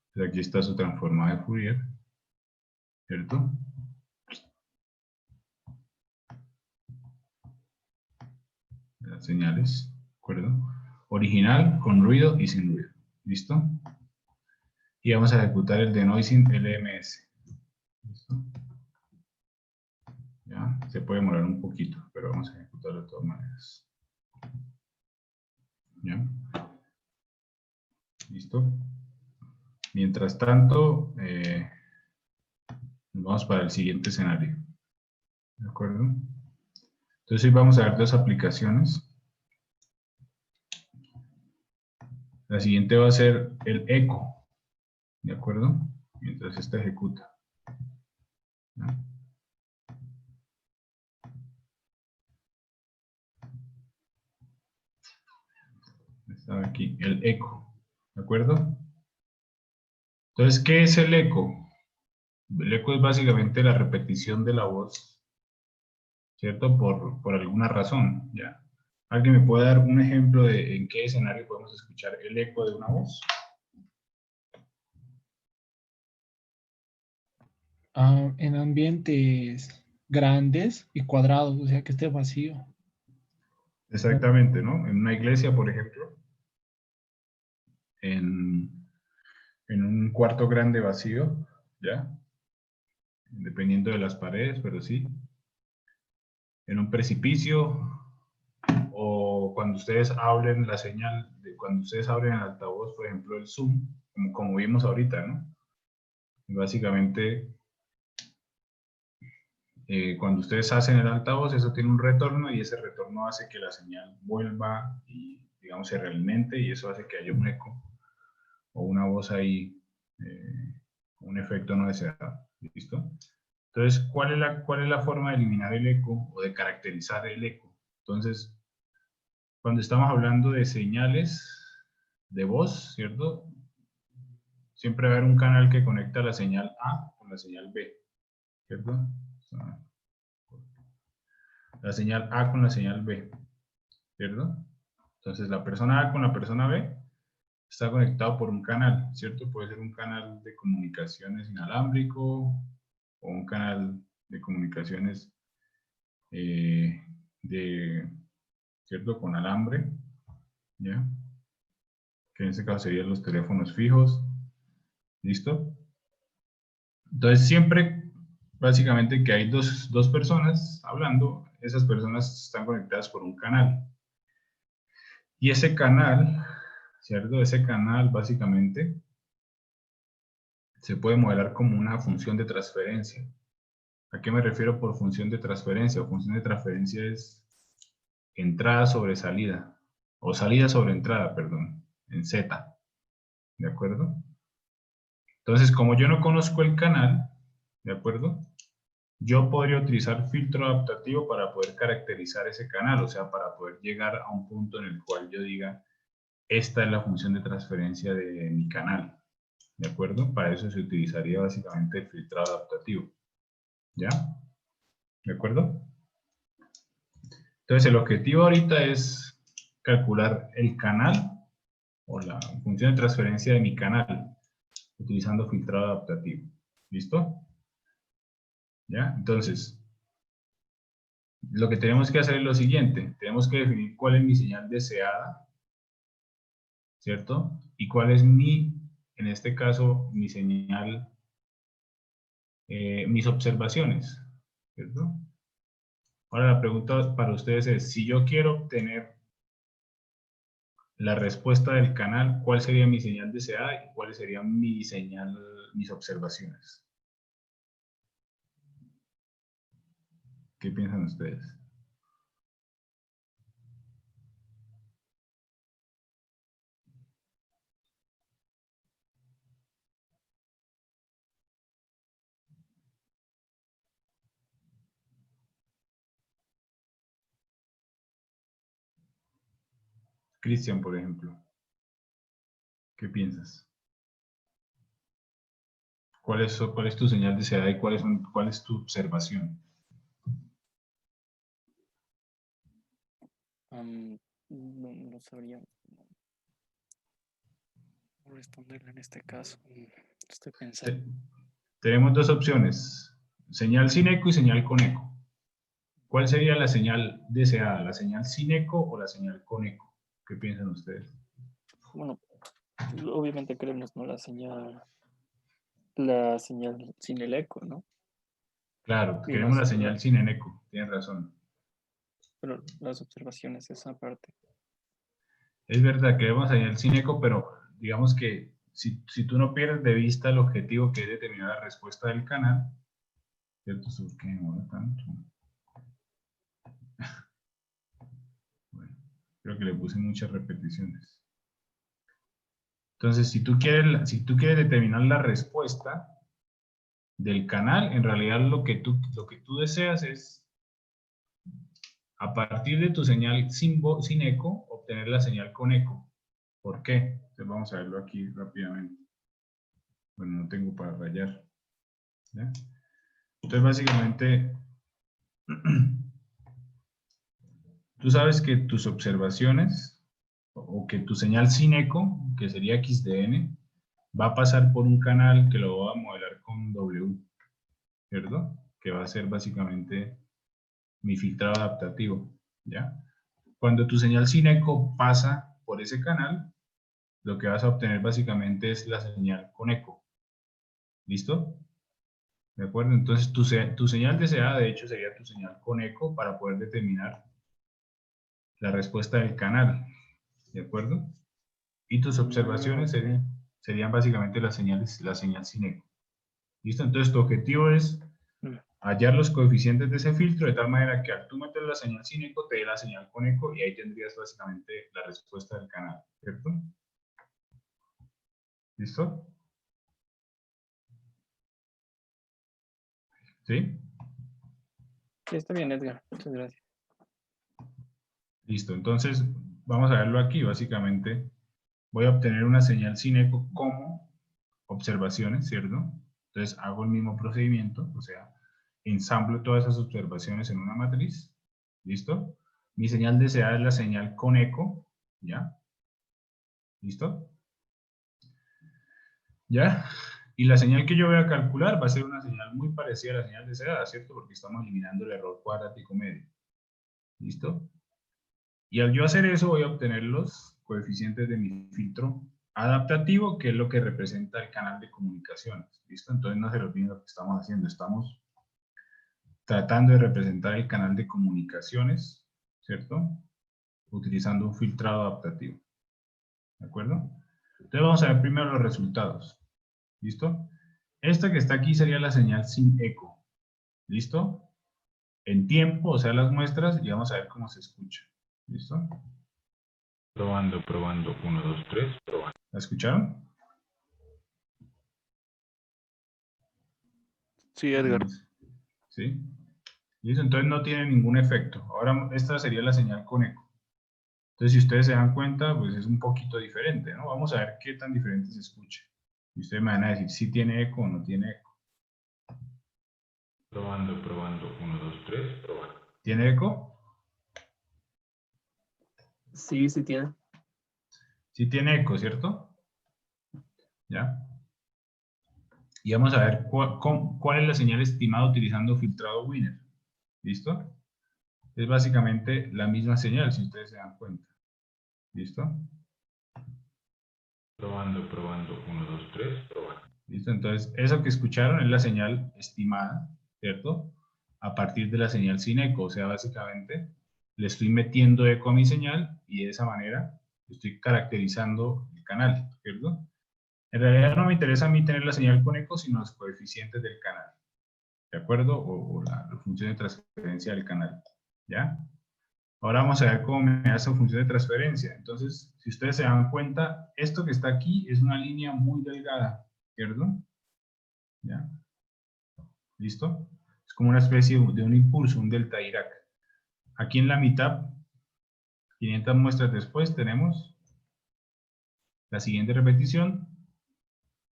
Entonces aquí está su transformada de Fourier. ¿Cierto? Las señales. ¿De acuerdo? Original, con ruido y sin ruido. ¿Listo? Y vamos a ejecutar el denoising LMS. ¿Listo? ¿Ya? Se puede demorar un poquito, pero vamos a ejecutarlo de todas maneras. ¿Ya? ¿Listo? Mientras tanto, vamos para el siguiente escenario. ¿De acuerdo? Entonces hoy vamos a ver dos aplicaciones. La siguiente va a ser el eco. ¿De acuerdo? Mientras esta ejecuta. ¿Ya? Está aquí, el eco. ¿De acuerdo? Entonces, ¿qué es el eco? El eco es básicamente la repetición de la voz, ¿cierto? Por alguna razón, ¿ya? ¿Alguien me puede dar un ejemplo de en qué escenario podemos escuchar el eco de una voz? En ambientes grandes y cuadrados, o sea, que esté vacío. Exactamente, ¿no? En una iglesia, por ejemplo, en un cuarto grande vacío, ¿ya? Dependiendo de las paredes, pero sí. En un precipicio, o cuando ustedes abren la señal, cuando ustedes abren el altavoz, por ejemplo, el Zoom, como vimos ahorita, ¿no? Básicamente, cuando ustedes hacen el altavoz, eso tiene un retorno y ese retorno hace que la señal vuelva y, digamos, se realimente y eso hace que haya un eco o una voz ahí, un efecto no deseado. ¿Listo? Entonces, ¿cuál es la forma de eliminar el eco o de caracterizar el eco? Entonces, cuando estamos hablando de señales de voz, ¿cierto? Siempre va a haber un canal que conecta la señal A con la señal B, ¿cierto? La señal A con la señal B, ¿cierto? Entonces, la persona A con la persona B está conectado por un canal, ¿cierto? Puede ser un canal de comunicaciones inalámbrico o un canal de comunicaciones ¿cierto? Con alambre, ¿ya? Que en este caso serían los teléfonos fijos, ¿listo? Entonces siempre, básicamente que hay dos personas hablando, esas personas están conectadas por un canal. Y ese canal, ¿cierto? Ese canal básicamente se puede modelar como una función de transferencia. ¿A qué me refiero por función de transferencia? O función de transferencia es entrada sobre salida, o salida sobre entrada, perdón, en Z, ¿de acuerdo? Entonces, como yo no conozco el canal, ¿de acuerdo? Yo podría utilizar filtro adaptativo para poder caracterizar ese canal, o sea, para poder llegar a un punto en el cual yo diga, esta es la función de transferencia de mi canal, ¿de acuerdo? Para eso se utilizaría básicamente el filtrado adaptativo, ¿ya? ¿De acuerdo? Entonces, el objetivo ahorita es calcular el canal o la función de transferencia de mi canal utilizando filtrado adaptativo. ¿Listo? ¿Ya? Entonces, lo que tenemos que hacer es lo siguiente. Tenemos que definir cuál es mi señal deseada, ¿cierto? Y cuál es en este caso, mi señal, mis observaciones, ¿cierto? Ahora la pregunta para ustedes es, si yo quiero obtener la respuesta del canal, ¿cuál sería mi señal deseada y cuáles serían mis observaciones? ¿Qué piensan ustedes? Cristian, por ejemplo. ¿Qué piensas? ¿Cuál es tu señal de CA y cuál es tu observación? No sabría responderle en este caso. Estoy pensando. Tenemos dos opciones, señal sin eco y señal con eco. ¿Cuál sería la señal deseada? ¿La señal sin eco o la señal con eco? ¿Qué piensan ustedes? Bueno, obviamente queremos no la señal sin el eco, ¿no? Claro, Y queremos más, la señal sin el eco, tienes razón. pero las observaciones, esa parte. Es verdad, queremos la señal sin eco, pero digamos que si tú no pierdes de vista el objetivo que es determinar la respuesta del canal, ¿cierto? ¿Por qué demora tanto? Bueno, creo que le puse muchas repeticiones. Entonces, si tú quieres determinar la respuesta del canal, en realidad lo que tú deseas es, a partir de tu señal sin eco, obtener la señal con eco. ¿Por qué? Entonces vamos a verlo aquí rápidamente. Bueno, no tengo para rayar. ¿Ya? Entonces, básicamente, tú sabes que tus observaciones, o que tu señal sin eco, que sería X de N, va a pasar por un canal que lo voy a modelar con W, ¿cierto? Que va a ser básicamente mi filtrado adaptativo, ¿ya? Cuando tu señal sin eco pasa por ese canal, lo que vas a obtener básicamente es la señal con eco. ¿Listo? ¿De acuerdo? Entonces tu señal deseada, de hecho, sería tu señal con eco para poder determinar la respuesta del canal. ¿De acuerdo? Y tus observaciones serían básicamente la señal sin eco. ¿Listo? Entonces tu objetivo es hallar los coeficientes de ese filtro de tal manera que al tú meter la señal sin eco te dé la señal con eco y ahí tendrías básicamente la respuesta del canal, ¿cierto? ¿Listo? ¿Sí? Sí, está bien, Edgar. Muchas gracias. Listo, entonces vamos a verlo aquí. Básicamente voy a obtener una señal sin eco como observaciones, ¿cierto? Entonces hago el mismo procedimiento, o sea, ensamblo todas esas observaciones en una matriz. ¿Listo? Mi señal deseada es la señal con eco, ¿ya? ¿Listo? ¿Ya? Y la señal que yo voy a calcular va a ser una señal muy parecida a la señal deseada, ¿cierto? Porque estamos eliminando el error cuadrático medio. ¿Listo? Y al yo hacer eso voy a obtener los coeficientes de mi filtro adaptativo, que es lo que representa el canal de comunicaciones. ¿Listo? Entonces no se olviden lo que estamos haciendo. Estamos tratando de representar el canal de comunicaciones, ¿cierto? Utilizando un filtrado adaptativo. ¿De acuerdo? Entonces vamos a ver primero los resultados. ¿Listo? Esta que está aquí sería la señal sin eco. ¿Listo? En tiempo, o sea, las muestras, y vamos a ver cómo se escucha. ¿Listo? Probando, 1, 2, 3, probando. ¿La escucharon? Sí, Edgar. ¿Sí? ¿Listo? Entonces no tiene ningún efecto. Ahora esta sería la señal con eco. Entonces, si ustedes se dan cuenta, pues es un poquito diferente, ¿no? Vamos a ver qué tan diferente se escucha. Y ustedes me van a decir si tiene eco o no tiene eco. Probando, 1, 2, 3, probando. ¿Tiene eco? Sí, sí tiene. Sí tiene eco, ¿cierto? ¿Ya? Y vamos a ver cuál es la señal estimada utilizando filtrado Wiener. ¿Listo? Es básicamente la misma señal, si ustedes se dan cuenta. ¿Listo? Probando, 1, 2, 3, probando. ¿Listo? Entonces, eso que escucharon es la señal estimada, ¿cierto? A partir de la señal sin eco, o sea, básicamente le estoy metiendo eco a mi señal y de esa manera estoy caracterizando el canal, ¿cierto? En realidad no me interesa a mí tener la señal con eco, sino los coeficientes del canal, ¿de acuerdo? O la función de transferencia del canal, ¿ya? Ahora vamos a ver cómo me hace función de transferencia. Entonces, si ustedes se dan cuenta, esto que está aquí es una línea muy delgada, ¿cierto? ¿Ya? ¿Listo? Es como una especie de un impulso, un delta Dirac. Aquí en la mitad 500 muestras después tenemos la siguiente repetición.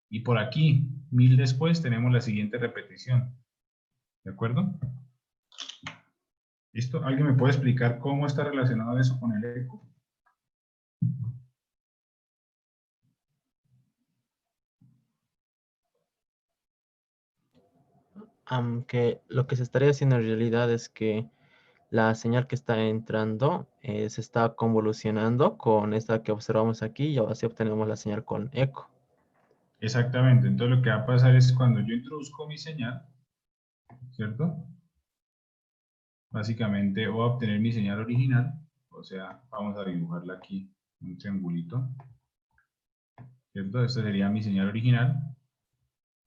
Y por aquí, 1000 después, tenemos la siguiente repetición. ¿De acuerdo? ¿Listo? ¿Alguien me puede explicar cómo está relacionado eso con el eco? Aunque lo que se estaría haciendo en realidad es que la señal que está entrando se está convolucionando con esta que observamos aquí y así obtenemos la señal con eco. Exactamente. Entonces lo que va a pasar es cuando yo introduzco mi señal, ¿cierto? Básicamente voy a obtener mi señal original, o sea, vamos a dibujarla aquí, un triangulito, ¿cierto? Esta sería mi señal original,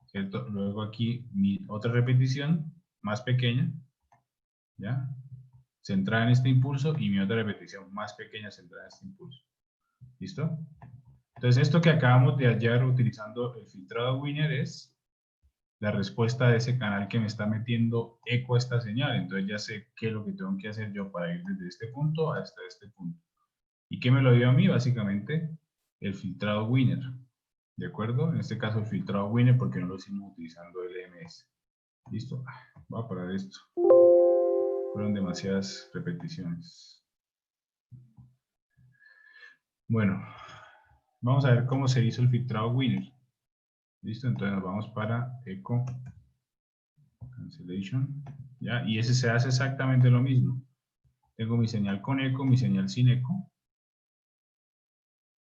¿cierto? Luego aquí mi otra repetición, más pequeña, ¿ya? Centrada en este impulso, y mi otra repetición más pequeña centrada en este impulso. ¿Listo? Entonces esto que acabamos de hallar utilizando el filtrado Wiener es la respuesta de ese canal que me está metiendo eco a esta señal. Entonces ya sé qué es lo que tengo que hacer yo para ir desde este punto hasta este punto. ¿Y qué me lo dio a mí? Básicamente el filtrado Wiener. ¿De acuerdo? En este caso el filtrado Wiener porque no lo hicimos utilizando LMS. ¿Listo? Voy a parar esto. Fueron demasiadas repeticiones. Bueno, vamos a ver cómo se hizo el filtrado Wiener. ¿Listo? Entonces nos vamos para eco cancellation. ¿Ya? Y ese se hace exactamente lo mismo. Tengo mi señal con eco, mi señal sin eco.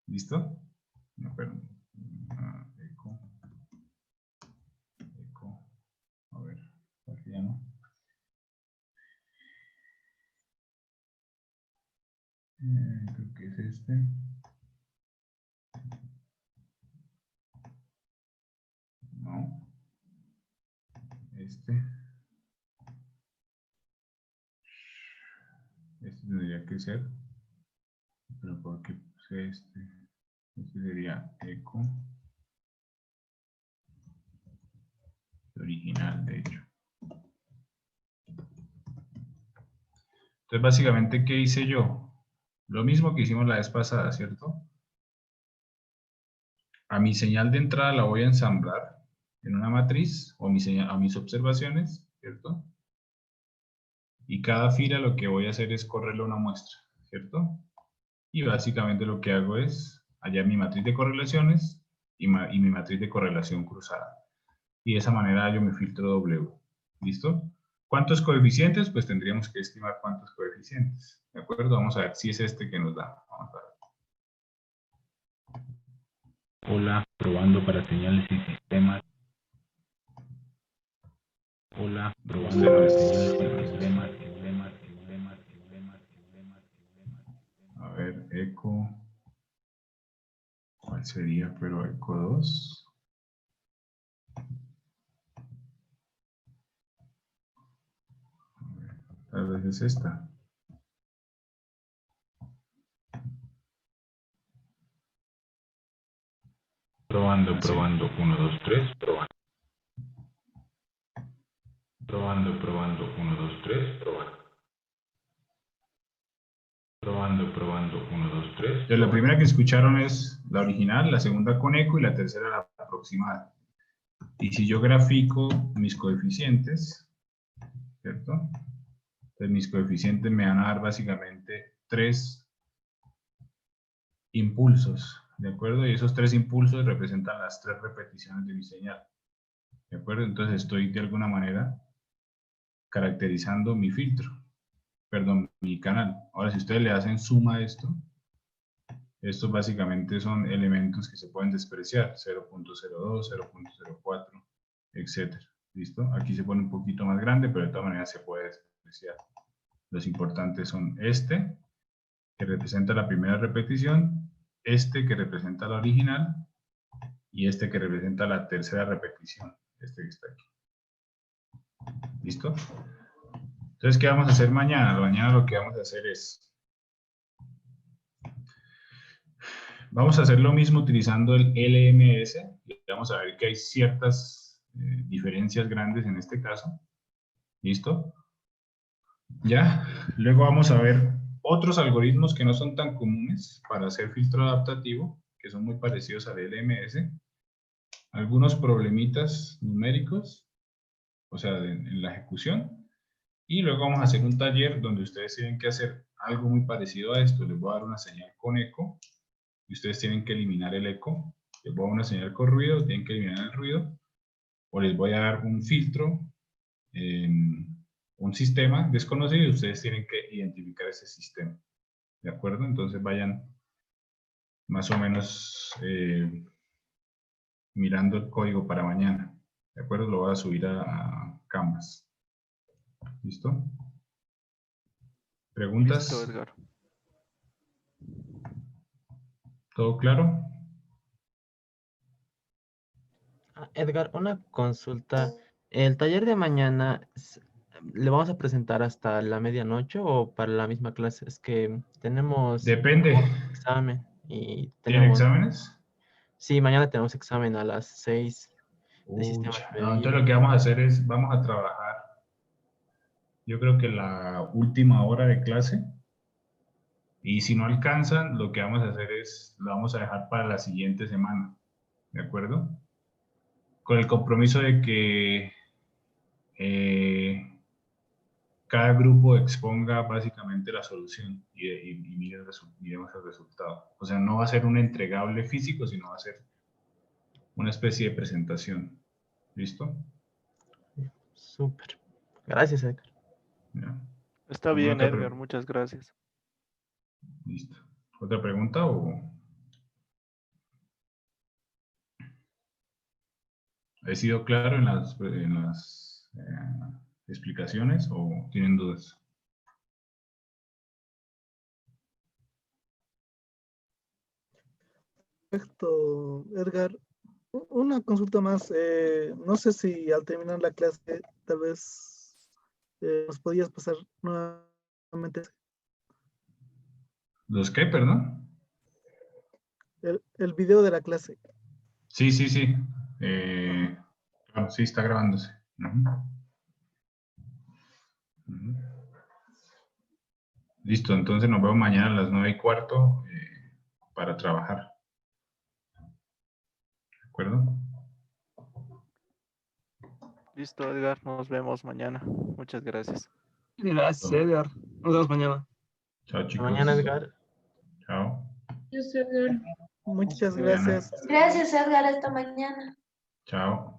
¿Listo? No, perdón. Eco. Eco. A ver, aquí ya no. Creo que es este. No. Este. Este tendría que ser. Pero ¿por qué puse este? Este sería eco. Original, de hecho. Entonces, básicamente, ¿qué hice yo? Lo mismo que hicimos la vez pasada, ¿cierto? A mi señal de entrada la voy a ensamblar en una matriz o a mis observaciones, ¿cierto? Y cada fila lo que voy a hacer es correrle una muestra, ¿cierto? Y básicamente lo que hago es hallar mi matriz de correlaciones y mi matriz de correlación cruzada. Y de esa manera yo me filtro W. ¿Listo? ¿Cuántos coeficientes? Pues tendríamos que estimar cuántos coeficientes. ¿De acuerdo? Vamos a ver si es este que nos da. Vamos a ver. Hola, probando para señales y sistemas. Hola, probando para señales y sistemas. A ver, eco. ¿Cuál sería? Pero eco 2. Tal vez es esta. Probando, probando, 1, 2, 3, probando. Probando, probando, 1, 2, 3, probando. Probando, probando, 1, 2, 3. Entonces, la primera que escucharon es la original, la segunda con eco y la tercera la aproximada. Y si yo grafico mis coeficientes, ¿cierto? Entonces mis coeficientes me van a dar básicamente 3 impulsos, ¿de acuerdo? Y esos 3 impulsos representan las 3 repeticiones de mi señal, ¿de acuerdo? Entonces estoy de alguna manera caracterizando mi filtro, perdón, mi canal. Ahora si ustedes le hacen suma a esto, estos básicamente son elementos que se pueden despreciar, 0.02, 0.04, etc. ¿Listo? Aquí se pone un poquito más grande, pero de todas maneras se puede despreciar. Los importantes son este, que representa la primera repetición, este que representa la original, y este que representa la tercera repetición, este que está aquí. ¿Listo? Entonces, ¿qué vamos a hacer mañana? Mañana lo que vamos a hacer es... Vamos a hacer lo mismo utilizando el LMS, y vamos a ver que hay ciertas diferencias grandes en este caso. ¿Listo? ¿Ya? Luego vamos a ver otros algoritmos que no son tan comunes para hacer filtro adaptativo, que son muy parecidos al LMS, algunos problemitas numéricos, o sea, en la ejecución, y luego vamos a hacer un taller donde ustedes tienen que hacer algo muy parecido a esto. Les voy a dar una señal con eco, y ustedes tienen que eliminar el eco. Les voy a dar una señal con ruido, tienen que eliminar el ruido, o les voy a dar un filtro, un sistema desconocido, y ustedes tienen que identificar ese sistema. ¿De acuerdo? Entonces vayan más o menos mirando el código para mañana. ¿De acuerdo? Lo voy a subir a Canvas. ¿Listo? ¿Preguntas? Listo, Edgar. ¿Todo claro? Edgar, una consulta. ¿El taller de mañana le vamos a presentar hasta la medianoche o para la misma clase? Es que tenemos Depende. examen y ¿Tienen tenemos... exámenes? Sí, mañana tenemos examen a las 6 de sistemas Ucha, de no, medida. entonces lo que vamos a hacer es, vamos a trabajar, yo creo que la última hora de clase, y si no alcanzan, lo que vamos a hacer es, lo vamos a dejar para la siguiente semana, ¿de acuerdo? Con el compromiso de que cada grupo exponga básicamente la solución y miremos el resultado. O sea, no va a ser un entregable físico, sino va a ser una especie de presentación. ¿Listo? Súper. Gracias, Edgar. Ya. Está ¿Alguna bien, otra Edgar, muchas gracias. Listo. ¿Otra pregunta o...? ¿He sido claro en las explicaciones o tienen dudas? Perfecto, Edgar. Una consulta más. No sé si al terminar la clase, tal vez nos podías pasar nuevamente ¿Los qué, perdón? el video de la clase. Sí, sí, sí. Claro, sí, está grabándose. Ujú. Ujú. Listo, entonces nos vemos mañana a las 9:15 para trabajar. ¿De acuerdo? Listo, Edgar, nos vemos mañana. Muchas gracias. Gracias, Edgar. Nos vemos mañana. Chao, Hasta chicos. mañana, Edgar. Chao. Yo sé, Edgar. Muchas Mañana. gracias. Gracias, Edgar. Hasta mañana. Chao.